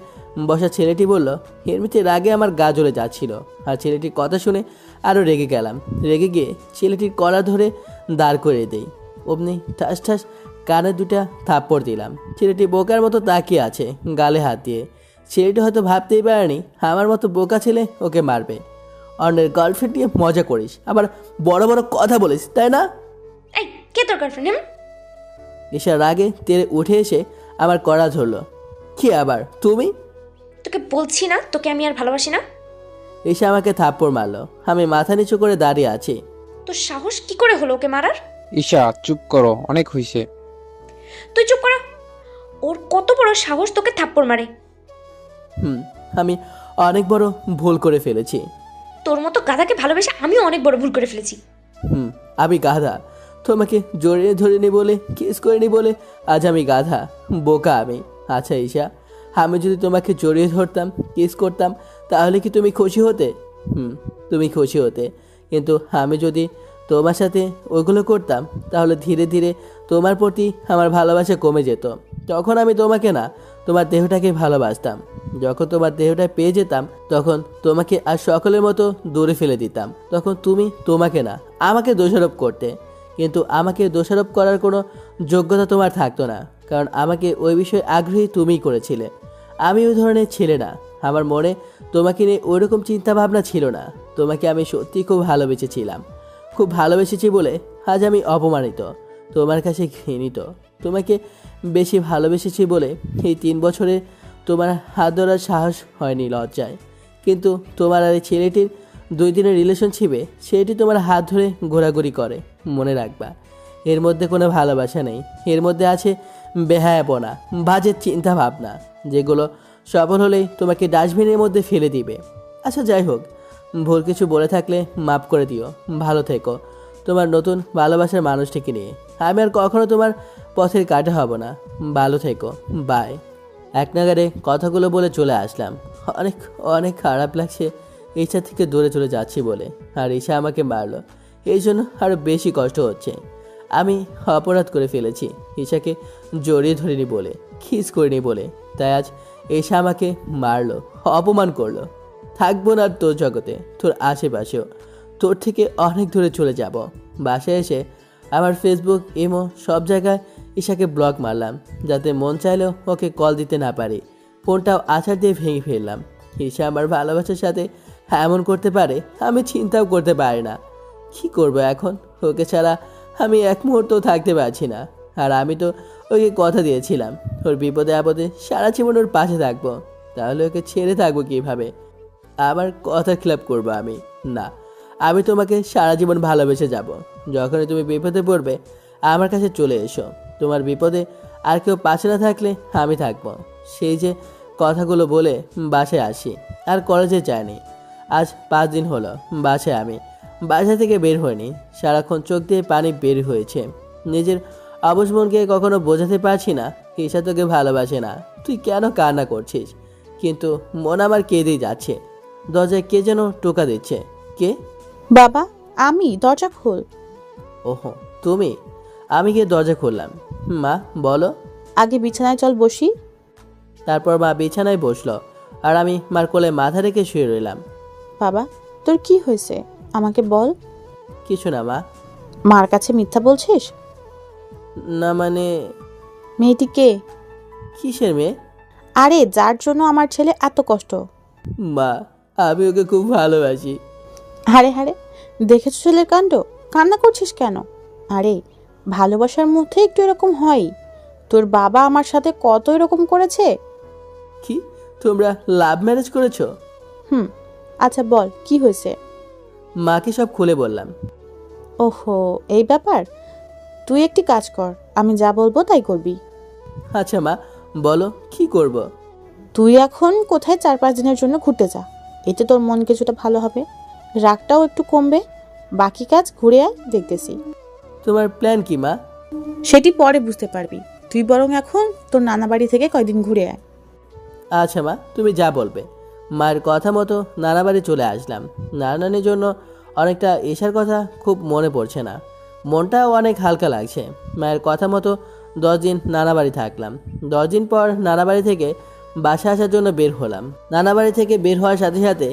বসা ছেলেটি বলল, এমনিতে রাগে আমার গা জ্বলে যাচ্ছিল, আর ছেলেটির কথা শুনে আরও রেগে গেলাম। রেগে গিয়ে ছেলেটির কলার ধরে দাঁড় করে দেই। অমনি ঠাস ঠাস কানে দুটা থাপ্পড় দিলাম। ছেলেটি বোকার মতো তাকিয়ে আছে গালে হাত দিয়ে। ছেলেটি হয়তো ভাবতেই পারেনি আমার মতো বোকা ছেলে ওকে মারবে। অন্যের গার্লফ্রেন্ড নিয়ে মজা করিস, আবার বড় বড় কথা বলিস, তাই না? এই কে তোর গার্লফ্রেন্ড? ঈশা রাগে তেরে উঠে এসে আমার কড়া ধরলো। কি আবার তুমি? তোকে বলছি না তোকে আমি আর ভালোবাসি না। ঈশা আমাকে থাপ্পড় মারলো। আমি মাথা নিচু করে দাঁড়িয়ে আছি। তোর সাহস কি করে হলো ওকে মারার? ঈশা চুপ করো, অনেক হয়েছে। তুই চুপ করা। ওর কত বড় সাহস তোকে থাপ্পড় মারে? আমি অনেক বড় ভুল করে ফেলেছি। তোর মতো গাধাকে ভালোবেসে আমিও অনেক বড় ভুল করে ফেলেছি। আমি গাধা। তোমাকে জড়িয়ে ধরিনি বলে, কিস করিনি বলে আজ আমি গাধা, বোকা আমি। আচ্ছা ঈশা, আমি যদি তোমাকে জড়িয়ে ধরতাম, কিস করতাম, তাহলে কি তুমি খুশি হতে? তুমি খুশি হতে। কিন্তু আমি যদি তোমার সাথে ওইগুলো করতাম, তাহলে ধীরে ধীরে তোমার প্রতি আমার ভালোবাসা কমে যেত। তখন আমি তোমাকে না, তোমার দেহটাকে ভালোবাসতাম। যখন তোমার দেহটা পেয়ে যেতাম, তখন তোমাকে আর সকলের মতো দূরে ফেলে দিতাম। তখন তুমি তোমাকে না, আমাকে দোষারোপ করতে। কিন্তু আমাকে দোষারোপ করার কোনো যোগ্যতা তোমার থাকতো না, কারণ আমাকে ওই বিষয়ে আগ্রহী তুমিই করেছিলে। আমি ওই ধরনের ছেলে না। আমার মনে তোমাকে নিয়ে ওইরকম চিন্তাভাবনা ছিল না। তোমাকে আমি সত্যি খুব ভালোবেসেছিলাম। খুব ভালোবেসেছি বলে আজ আমি অপমানিত, তোমার কাছে ঘৃণিত। তোমাকে বেশি ভালোবেসেছি বলে এই 3 বছরে তোমার হাত ধরার সাহস হয়নি লজ্জায়। কিন্তু তোমার আর এই ছেলেটির 2 দিনের রিলেশনশিপে সেটি তোমার হাত ধরে ঘোরাঘুরি করে। মনে রাখবা, এর মধ্যে কোনো ভালোবাসা নেই। এর মধ্যে আছে বেহায়াপনা, বাজে চিন্তা ভাবনা, যেগুলো সফল হলেই তোমাকে ডাস্টবিনের মধ্যে ফেলে দিবে। আচ্ছা যাই হোক, ভুল কিছু বলে থাকলে মাফ করে দিও। ভালো থেকো তোমার নতুন ভালোবাসার মানুষটিকে নিয়ে। আমি আর কখনো তোমার পথের কাটা হব না। ভালো থেকো, বাই। এক নাগারে কথাগুলো বলে চলে আসলাম। অনেক অনেক খারাপ লাগছে ঈশা থেকে দূরে চলে যাচ্ছি বলে। আর ঈশা আমাকে মারলো, এই জন্য আরও বেশি কষ্ট হচ্ছে। আমি অপরাধ করে ফেলেছি ঈশাকে জড়িয়ে ধরিনি বলে, খিস করিনি বলে। তাই আজ ঈশা আমাকে মারলো, অপমান করলো। থাকবো না আর তোর জগতে, তোর আশেপাশেও। তোর থেকে অনেক দূরে চলে যাব। বাসায় এসে আমার ফেসবুক, ইমো সব জায়গায় ঈশাকে ব্লক মারলাম, যাতে মন চাইলেও ওকে কল দিতে না পারি। ফোনটাও আছাড় দিয়ে ভেঙে ফেললাম। ঈশা আমার ভালোবাসার সাথে এমন করতে পারে আমি চিন্তাও করতে পারি না। কি করব এখন? ওকে ছাড়া আমি এক মুহূর্তও থাকতে পারছি না। আর আমি তো ওকে কথা দিয়েছিলাম ওর বিপদে আপদে সারা জীবন ওর পাশে থাকবো। তাহলে ওকে ছেড়ে থাকবো কীভাবে? আমার কথা খেলাপ করবো আমি? না, আমি তোমাকে সারা জীবন ভালোবেসে যাব। যখনই তুমি বিপদে পড়বে আমার কাছে চলে এসো। তোমার বিপদে আর কেউ পাশে না থাকলে আমি থাকবো। সেই যে কথাগুলো বলে বাসায় আসি, আর কলেজে যাইনি। আজ 5 দিন হলো বাসায় আমি বাসা থেকে বের হইনি। সারাক্ষণ চোখ দিয়ে পানি বের হয়েছে। নিজের অবশ মনকে কখনো বোঝাতে পারছি না ঈশা তোকে ভালোবাসে না। তুই কেন কান্না করছিস? কিন্তু মন আমার কেঁদেই যাচ্ছে। দরজায় কে যেন টোকা দিচ্ছে। কে? বাবা, আমি, দরজা খোল। ওহো তুমি? আমি গিয়ে দরজা খুললাম। মা বলো। আগে বিছানায় চল বসি। তারপর মা বিছানায় বসলো, আর আমি মার কোলে মাথা রেখে শুয়ে রইলাম। বাবা, তোর কি হয়েছে আমাকে বল। কিছু না মা। মার কাছে মিথ্যা বলছিস? না মানে। মেয়েটি কে? কিসের মেয়ে? আরে যার জন্য আমার ছেলে এত কষ্ট। মা, আমি ওকে খুব ভালোবাসি। হারে হারে, দেখেছো ছেলের কাণ্ড? কান্না করছিস কেন? আরে ভালোবাসার মধ্যে একটু এরকম হয়। তোর বাবা আমার সাথে কত এরকম করেছে। কি তোমরা লাভ ম্যারেজ করেছো? আচ্ছা বল কি হয়েছে। মাকে সব খুলে বললাম। ওহো, এই ব্যাপার। তুই একটি কাজ কর, আমি যা বলবো তাই করবি। আচ্ছা মা বলো, কি করব? তুই এখন কোথায় 4-5 দিনের জন্য ঘুরতে যা। এতে তোর মন কিছুটা ভালো হবে, রাগটাও একটু কমবে। বাকি কাজ ঘুরে আয়, দেখতেছি। তোমার প্ল্যান কি মা? সেটি পরে বুঝতে পারবি। তুই বরং এখন তোর নানা বাড়ি থেকে কয়দিন ঘুরে আয়। আচ্ছা মা, তুমি যা বলবে। মায়ের কথা মতো নানা বাড়ি চলে আসলাম। নানানির জন্য অনেকটা ঈশার কথা খুব মনে পড়ছে না, মনটাও অনেক হালকা লাগছে। মায়ের কথা মতো 10 দিন নানা বাড়ি থাকলাম। 10 দিন পর নানা বাড়ি থেকে বাসা আসার জন্য বের হলাম। নানা বাড়ি থেকে বের হওয়ার সাথে সাথে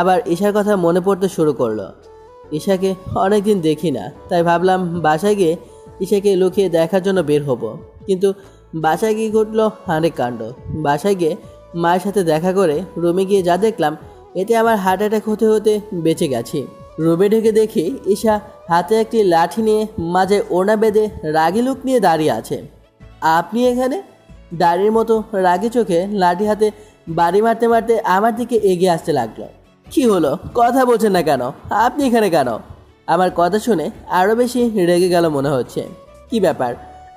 আবার ঈশার কথা মনে পড়তে শুরু করলো। ঈশাকে অনেকদিন দেখি না, তাই ভাবলাম বাসায় গিয়ে ঈশাকে লুকিয়ে দেখার জন্য বের হব, কিন্তু বাসায় গিয়ে ঘটলো অনেক কাণ্ড। বাসায় গিয়ে মায়ের সাথে দেখা করে রুমে গিয়ে যা দেখলাম, এতে আমার হার্ট অ্যাটাক হতে হতে বেঁচে গেছি। রুমে ঢুকে দেখি ঈশা হাতে একটি লাঠি নিয়ে মাঝে ওড়না বেঁধে রাগী লুক নিয়ে দাঁড়িয়ে আছে। আপনি এখানে? দাড়ির মতো রাগী চোখে লাঠি হাতে বাড়ি মারতে মারতে আমার দিকে এগিয়ে আসতে লাগলো। কি হলো, কথা বলছেন না কেন? আপনি এখানে কেন? আমার কথা শুনে আরও বেশি রেগে গেল মনে হচ্ছে। কি ব্যাপার,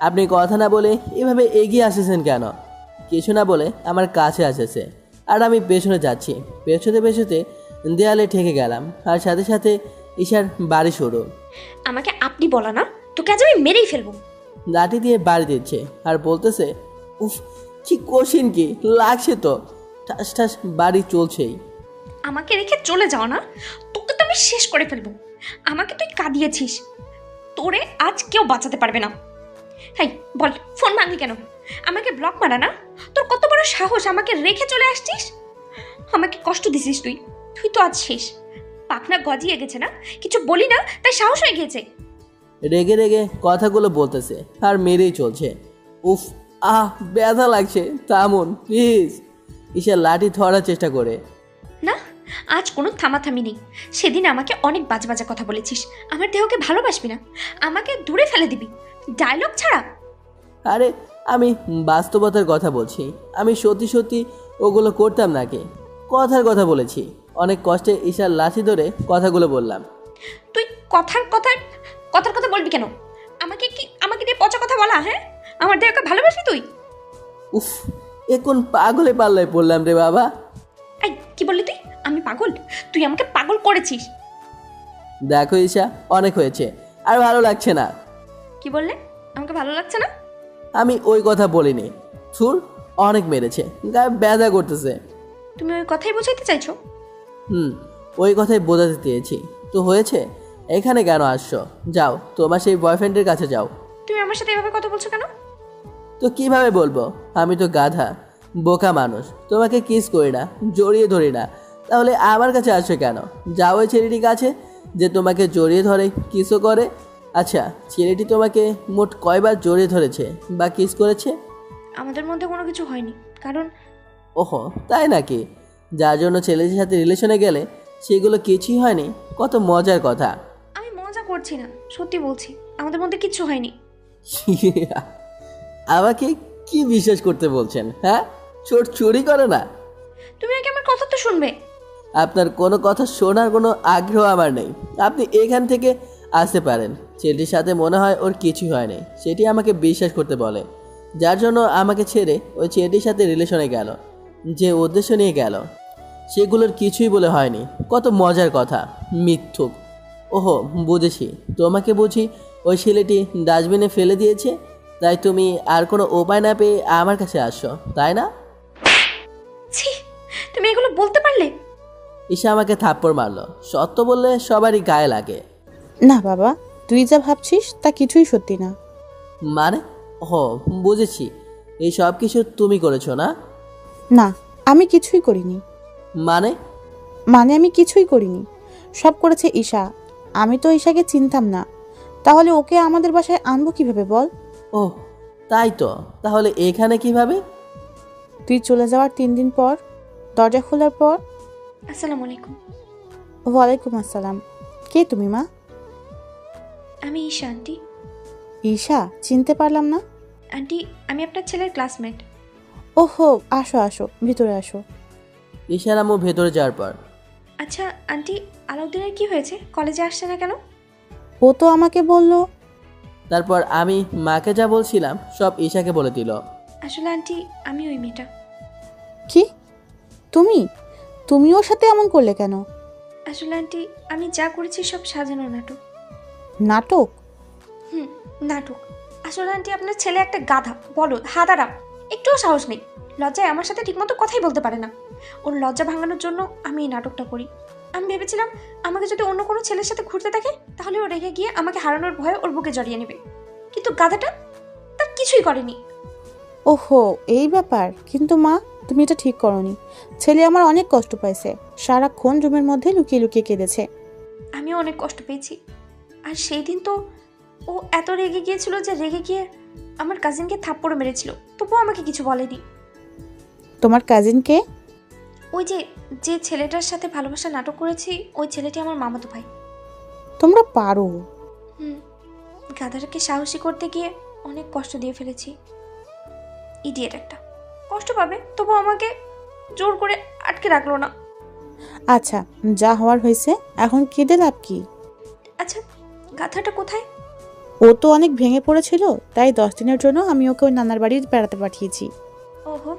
আপনি কথা না বলে এভাবে এগিয়ে আসেছেন কেন? কিছু না বলে আমার কাছে আসেছে, আর আমি পেছনে যাচ্ছি। পেছতে পেছতে দেয়ালে ঠেকে গেলাম, আর সাথে সাথে ঈশার বাড়ি শুরু। আমাকে আপনি বলা না, তোকে আজ আমি মেরেই ফেলবো। লাঠি দিয়ে বাড়ি দিচ্ছে আর বলতেছে, উফ কি কঠিন, কি লাগছে তো, ঠাস ঠাস বাড়ি চলছেই। আমাকে রেখে চলে যাও না, তোকে তো আমি শেষ করে ফেলবো। আমাকে তুই কাঁদিয়েছিস, তোরে আজ কেউ বাঁচাতে পারবে না। হাই বল, ফোন ভাঙলি কেন? আমাকে ব্লক মারা না? তোর কত বড় সাহস, আমাকে রেখে চলে আসছিস? আমাকে কষ্ট দিছিস তুই। তুই তো আজ শেষ। পাখনা গজিয়ে গেছে না, কিছু বলি না তাই সাহস হয়ে গিয়েছে। রেগে রেগে কথাগুলো বলতেছে আর মেরেই চলছে। উফ, ব্যথা লাগছে, থামুন প্লিজ। ঈশা লাঠি ধরার চেষ্টা করে। না, আজ কোনো থামাথামি নেই। সেদিন আমাকে অনেক বাজে বাজে কথা বলেছিস, আমার দেহকে ভালোবাসবি না, আমাকে দূরে ফেলে দিবি, ডায়লগ ছাড়া। আরে আমি বাস্তবতার কথা বলছি, আমি সত্যি সত্যি ওগুলো করতাম নাকি? কথার কথা বলেছি। অনেক কষ্টে ঈশার লাঠি ধরে কথাগুলো বললাম। তুই কথার কথা বলবি কেন? আমাকে দিয়ে পচা কথা বলা? হ্যাঁ, আমার দেহকে ভালোবাসবি তুই? উফ, এ কোন পাগলে পাল্লায় পড়লাম রে বাবা। এই কি বললি তুই? আমি পাগল? তুই আমাকে পাগল করেছিস। দেখো ঈশা, অনেক হয়েছে, আর ভালো লাগছে না। কি বললে? আমাকে ভালো লাগছে না? আমি ওই কথা বলিনি। ছুর, অনেক মেরেছে, গায়ে ব্যথা করতেছে। তুমি ওই কথাই বোঝাইতে চাইছো? ওই কথাই বোঝাতে চেয়েছি। তো হয়েছে, এখানে কেন আসছো? যাও তোমার সেই বয়ফ্রেন্ডের কাছে যাও। তুমি আমার সাথে এভাবে কথা বলছো কেন? তো কিভাবে বলবো? আমি তো গাধা, বোকা মানুষ, তোমাকে কিস করি না, জড়িয়ে ধরি না, তাহলে আমার কাছে আসছো কেন? যাও ওই ছেলেটির কাছে যে তোমাকে জড়িয়ে ধরে কিসও করে। আচ্ছা, ছেলেটি তোমাকে মোট কয়বার জড়িয়ে ধরেছে বা কিস করেছে? আমাদের মধ্যে কোনো কিছু হয়নি, কারণ ওহো, তাই নাকি? যার জন্য ছেলেটির সাথে রিলেশনে গেলে সেগুলো কিছুই হয়নি? কত মজার কথা। আমি মজা করছি না, সত্যি বলছি, আমাদের মধ্যে কিচ্ছু হয়নি। আমাকে কি বিশ্বাস করতে বলছেন? হ্যাঁ, চোর চুরি করে না? তুমি আগে আমার কথা তো শুনবে। আপনার কোনো কথা শোনার কোনো আগ্রহ আমার নেই। আপনি এখান থেকে আসতে পারেন। ছেলেটির সাথে মনে হয় ওর কিছুই হয়নি, সেটি আমাকে বিশ্বাস করতে বলে, যার জন্য আমাকে ছেড়ে ওই ছেলেটির সাথে রিলেশনে গেল। যে উদ্দেশ্য নিয়ে গেল সেগুলোর কিছুই বলে হয়নি। কত মজার কথা, মিথ্যুক। ওহো, বুঝেছি, তোমাকে বুঝি ওই ছেলেটি ডাস্টবিনে ফেলে দিয়েছে, তাই তুমি আর কোনো উপায় না পেয়ে আমার কাছে আসছো, তাই না? ছি, তুমি এগুলো বলতে পারলে? ঈশা আমাকে থাপ্পড় মারলো। সত্য বললে সবারই গায়ে লাগে। না বাবা, তুই যা ভাবছিস তা কিছুই সত্যি না। মানে? ও, বুঝেছি, এই সব কিছু তুমি করেছো না? না, আমি কিছুই করিনি। মানে? মানে আমি কিছুই করিনি, সব করেছে ঈশা। আমি তো ঈশাকে চিনতাম না, তাহলে ওকে আমাদের বাসায় আনবো কিভাবে বল? ও তাই তো, তাহলে এখানে কিভাবে? তুই চলে যাওয়ার 3 দিন পর, দরজা খোলার পর। আসসালামু আলাইকুম। ওয়ালাইকুম আসসালাম। কে তুমি মা? আমি ঈশা আন্টি। ঈশা? চিনতে পারলাম না। আন্টি, আমি আপনার ছেলের ক্লাসমেট। ওহো, আসো আসো, ভিতরে আসো। ঈশার আম্মু ভেতরে যাওয়ার পর, আচ্ছা আন্টি, আলাউদ্দিনের কি হয়েছে? কলেজে আসছে না কেন? ও তো আমাকে বললো। তারপর আমি মাকে যা বলছিলাম সব ঈশাকে বলে দিল। আসলে আন্টি, আমি ওই মেয়েটা। কি? তুমি তুমি ওর সাথে এমন করলে কেন? আসলে আন্টি, আমি যা করেছি সব সাজানো নাটক। নাটক? নাটক। আসলে আন্টি, আপনার ছেলে একটা গাধা, বলদ, হাদারাম, একটুও সাহস নেই। লজ্জায় আমার সাথে ঠিকমতো কথাই বলতে পারে না। ওর লজ্জা ভাঙানোর জন্য আমি এই নাটকটা করি। আমি ভেবেছিলাম আমাকে যদি অন্য কোনো ছেলের সাথে ঘুরতে থাকে তাহলে ও রেগে গিয়ে আমাকে হারানোর ভয়ে ওর বুকে জড়িয়ে নেবে, কিন্তু গাধাটা তার কিছুই করেনি। ওহো, এই ব্যাপার। কিন্তু মা, তুমি এটা ঠিক করনি। ছেলে আমার অনেক কষ্ট পাইছে, সারাক্ষণ রুমের মধ্যে লুকিয়ে লুকিয়ে কেঁদেছে। আমিও অনেক কষ্ট পেয়েছি। আর সেই দিন তো ও এত রেগে গিয়েছিল যে রেগে গিয়ে আমার কাজিনকে থাপ্পড় মেরেছিল, তবুও আমাকে কিছু বলেনি। তোমার কাজিনকে? ওই যে যে ছেলেটার সাথে ভালোবাসা নাটক করেছি, ওই ছেলেটি আমার মামাতো ভাই। তোমরা পারো। গাধাটাকে সাহসী করতে গিয়ে অনেক কষ্ট দিয়ে ফেলেছি। ইডিয়েট একটা, কষ্ট পাবে তবু আমাকে জোর করে আটকে রাখলো না। আচ্ছা, যা হওয়ার হয়েছে, এখন কেঁদে লাভ কি? আচ্ছা, গাধাটা কোথায়? ও তো অনেক ভেঙে পড়েছিল, তাই 10 দিনের জন্য আমি ওকে ওই নানার বাড়ি বেড়াতে পাঠিয়েছি। ওহো,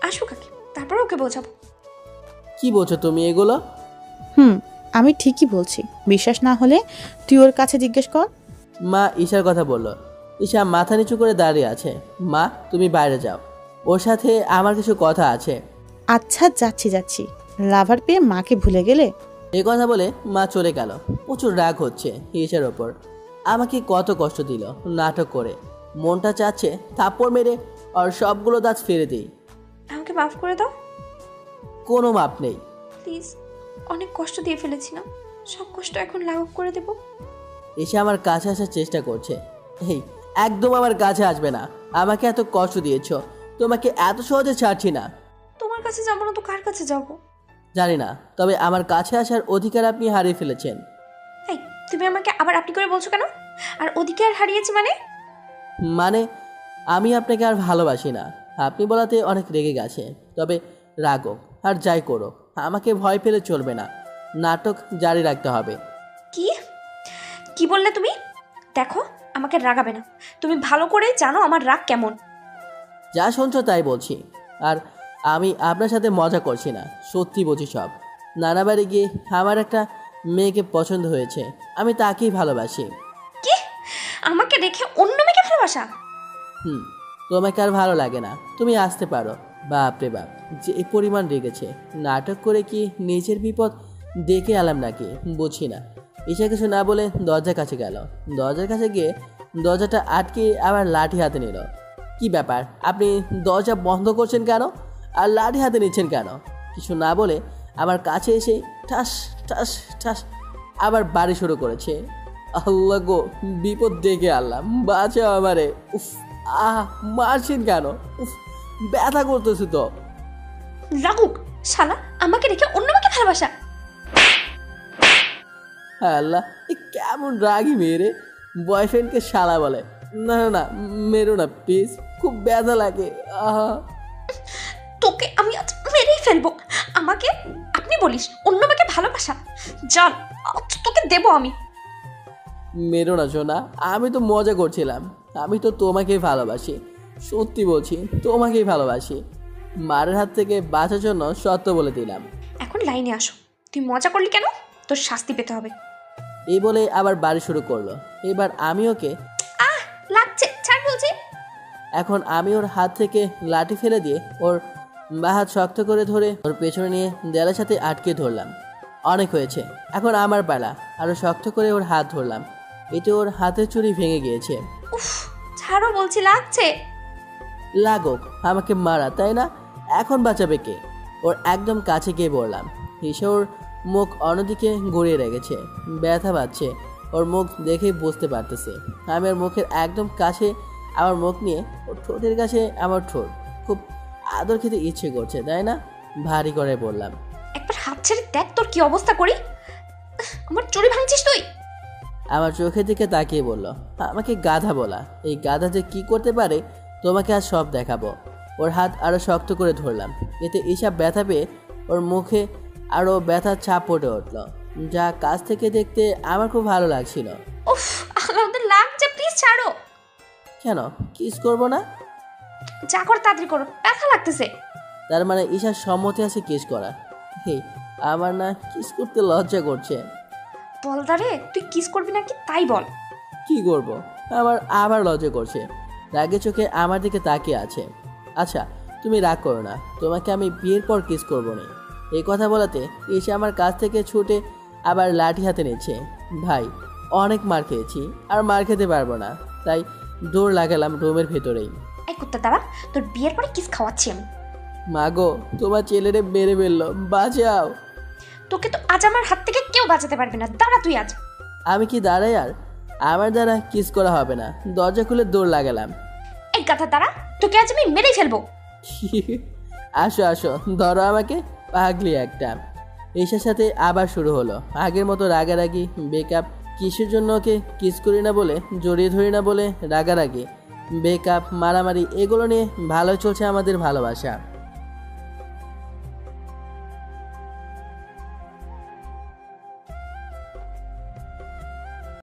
আসুক আগে, তারপর ওকে বোঝাবো। কি বলছো তুমি এগুলো? আমি ঠিকই বলছি, বিশ্বাস না হলে তুই ওর কাছে জিজ্ঞেস কর। মা ঈশার কথা বলল। ঈশা মাথা নিচু করে দাঁড়িয়ে আছে। মা, তুমি বাইরে যাও, ওর সাথে আমার কিছু কথা আছে। আচ্ছা, যাচ্ছি। লাভার পেয়ে মাকে ভুলে গেলে? এই কথা বলে মা চলে গেল। প্রচুর রাগ হচ্ছে ঈশার ওপর। আমাকে কত কষ্ট দিল নাটক করে। মনটা চাচ্ছে থাপ্পড় মেরে আর সবগুলো দাঁত ফেলে দিই। আমাকে মাফ করে দাও কোনো মাপ নেই। প্লিজ, অনেক কষ্ট দিয়ে ফেলেছি না, সব কষ্ট এখন লাঘব করে দেব। এসে আমার কাছে আসার চেষ্টা করছে। এই, একদম আমার কাছে আসবে না। আমাকে এত কষ্ট দিয়েছো, তোমাকে এত সহজে ছাড়ছি না। তোমার কাছে যাবো না তো কার কাছে যাব? জানি না, তবে আমার কাছে আসার অধিকার আপনি হারিয়ে ফেলেছেন। এই, তুমি আমাকে আবার আপনি করে বলছো কেন? আর অধিকার হারিয়েছি মানে আমি আপনাকে আর ভালোবাসি না। আপনি বলাতে অনেক রেগে গেছে। তবে রাগো আর যাই করো, আমাকে ভয় পেলে চলবে না। নাটক জারি রাখতে হবে। কি কি বললে তুমি? দেখো, আমাকে রাগাবে না। তুমি ভালো করে জানো আমার রাগ কেমন। যা শুনছো তাই বলছি। আর আমি আপনার সাথে মজা করছি না, সত্যি বলছি সব। নানা বাড়ি গিয়ে আমার একটা মেয়েকে পছন্দ হয়েছে, আমি তাকেই ভালোবাসি। কি? আমাকে রেখে অন্য মেয়েকে ভালোবাসা? তোমাকে আর ভালো লাগে না, তুমি আসতে পারো। বাপরে বাপ, যে এই পরিমাণ রেগেছে। নাটক করে কি নিজের বিপদ দেখে এলাম নাকি বুঝি না। ঈশা কিছু না বলে দরজার কাছে গেল। দরজার কাছে গিয়ে দরজাটা আটকে আবার লাঠি হাতে নিল। কি ব্যাপার, আপনি দরজা বন্ধ করছেন কেন আর লাঠি হাতে নিচ্ছেন কেন? কিছু না বলে আমার কাছে এসে ঠাস ঠাস ঠাস আবার বাড়ি শুরু করেছে। আল্লাহ গো, বিপদ ডেকে আনলাম, বাঁচাও আমারে। উফ, মারছেন কেন? উফ, ব্যথা করতেছে তো। রাগুক শালা, আমাকে রেখে অন্য মেয়েকে ভালোবাসা। আল্লাহ, এ কেমন রাগি মেয়ে রে, বয়ফ্রেন্ডকে শালা বলে। না না না, মেরো না প্লিজ, খুব ব্যথা লাগে। তোকে আমি আজ মেরেই ফেলবো। আমাকে আপনি বলিস অন্য মেয়েকে ভালোবাসা? চল, আজ তোকে দেবো আমি। মেরো না সোনা, আমি তো মজা করছিলাম। আমি তো তোমাকেই ভালোবাসি, সত্যি বলছি, তোমাকেই ভালোবাসি। মারের হাত থেকে বাঁচার জন্য সত্য বলে দিলাম। এখন লাইনে আসো। তুই মজা করলি কেন? তোর শাস্তি পেতে হবে। এই বলে আবার বাড়ি শুরু করলো। এবার আমি ওকে, লাগছে, ছাড় বলছি। এখন আমি ওর হাত থেকে লাঠি ফেলে দিয়ে ওর বা হাত শক্ত করে ধরে ওর পেছনে নিয়ে দেয়ালের সাথে আটকে ধরলাম। অনেক হয়েছে, এখন আমার পালা। আরও শক্ত করে ওর হাত ধরলাম। এতে ওর হাতের চুড়ি ভেঙে গিয়েছে। উফ, ছাড়ো বলছি, লাগছে। লাগুক, আমাকে মারা তাই না? এখন বাঁচাবে কে? ওর একদম কাছে গিয়ে বললাম। এসে ওর মুখ অন্যদিকে ঘুরিয়ে রেখেছে, ব্যথা পাচ্ছে। ওর মুখ দেখেই বুঝতে পারতেছে। আমি ওর মুখের একদম কাছে আমার মুখ নিয়ে ওর ঠোঁটের কাছে আমার ঠোঁট। খুব আদর খেতে ইচ্ছে করছে তাই না? ভারী করে বললাম। একবার হাত ছেড়ে দেখ তোর কি অবস্থা করি। আমার চুরি ভাঙছিস তুই? আমার চোখের দিকে তাকিয়ে বলল, আমাকে গাধা বলা। এই গাধা যে কি করতে পারে তোমাকে আজ সব দেখাবো। ওর হাত আরও শক্ত করে ধরলাম। এতে এসব ব্যথা পেয়ে ওর মুখে আরও ব্যথার ছাপ পড়ে উঠল, যা কাছ থেকে দেখতে আমার খুব ভালো লাগছিল। উফ, আমাদের লাগছে, প্লিজ ছাড়ো। কেন কিস করবো না? যা কর তাড়াতাড়ি করো, ব্যথা লাগতেছে। তার মানে ঈশার সম্মতি আছে কিস করা? হেই, আমার না কিস করতে লজ্জা করছে। বল দারে, তুই কিস করবি নাকি তাই বল। কি করব, আমার আবার লজ্জা করছে। রাগে চোখে আমার দিকে তাকিয়ে আছে। আচ্ছা, তুমি রাগ করো না, তোমাকে আমি বিয়ের পর কিস করবো না। এই কথা বলাতে এসে আমার কাছ থেকে ছুটে আবার লাঠি হাতে নিচ্ছে। ভাই, অনেক মার খেয়েছি, আর মার খেতে পারবো না, তাই দৌড় লাগালাম রুমের ভেতরেই। এই কুত্তা দাঁড়া, তোর বিয়ের পরে কিস খাওয়াচ্ছি আমি। মাগো, তোমার ছেলেরে মেরে ফেললো, বাঁচাও। তোকে তো আজ আমার হাত থেকে কেউ বাঁচাতে পারবে না, দাঁড়া তুই আজ। আমি কি দাঁড়াই আর? আমার দ্বারা কিস করা হবে না, দরজা খুলে দৌড় লাগালাম। এই কথা তারা, তোকে আজ আমি মেরেই ফেলবো। আসো আসো, ধরো আমাকে, পাগলি একটা। ঈশার সাথে আবার শুরু হলো আগের মতো রাগারাগি, বেকআপ। কিসের জন্য ওকে কিস করি না বলে, জড়িয়ে ধরি না বলে রাগারাগি, বেকআপ, মারামারি, এগুলো নিয়ে ভালো চলছে আমাদের ভালোবাসা।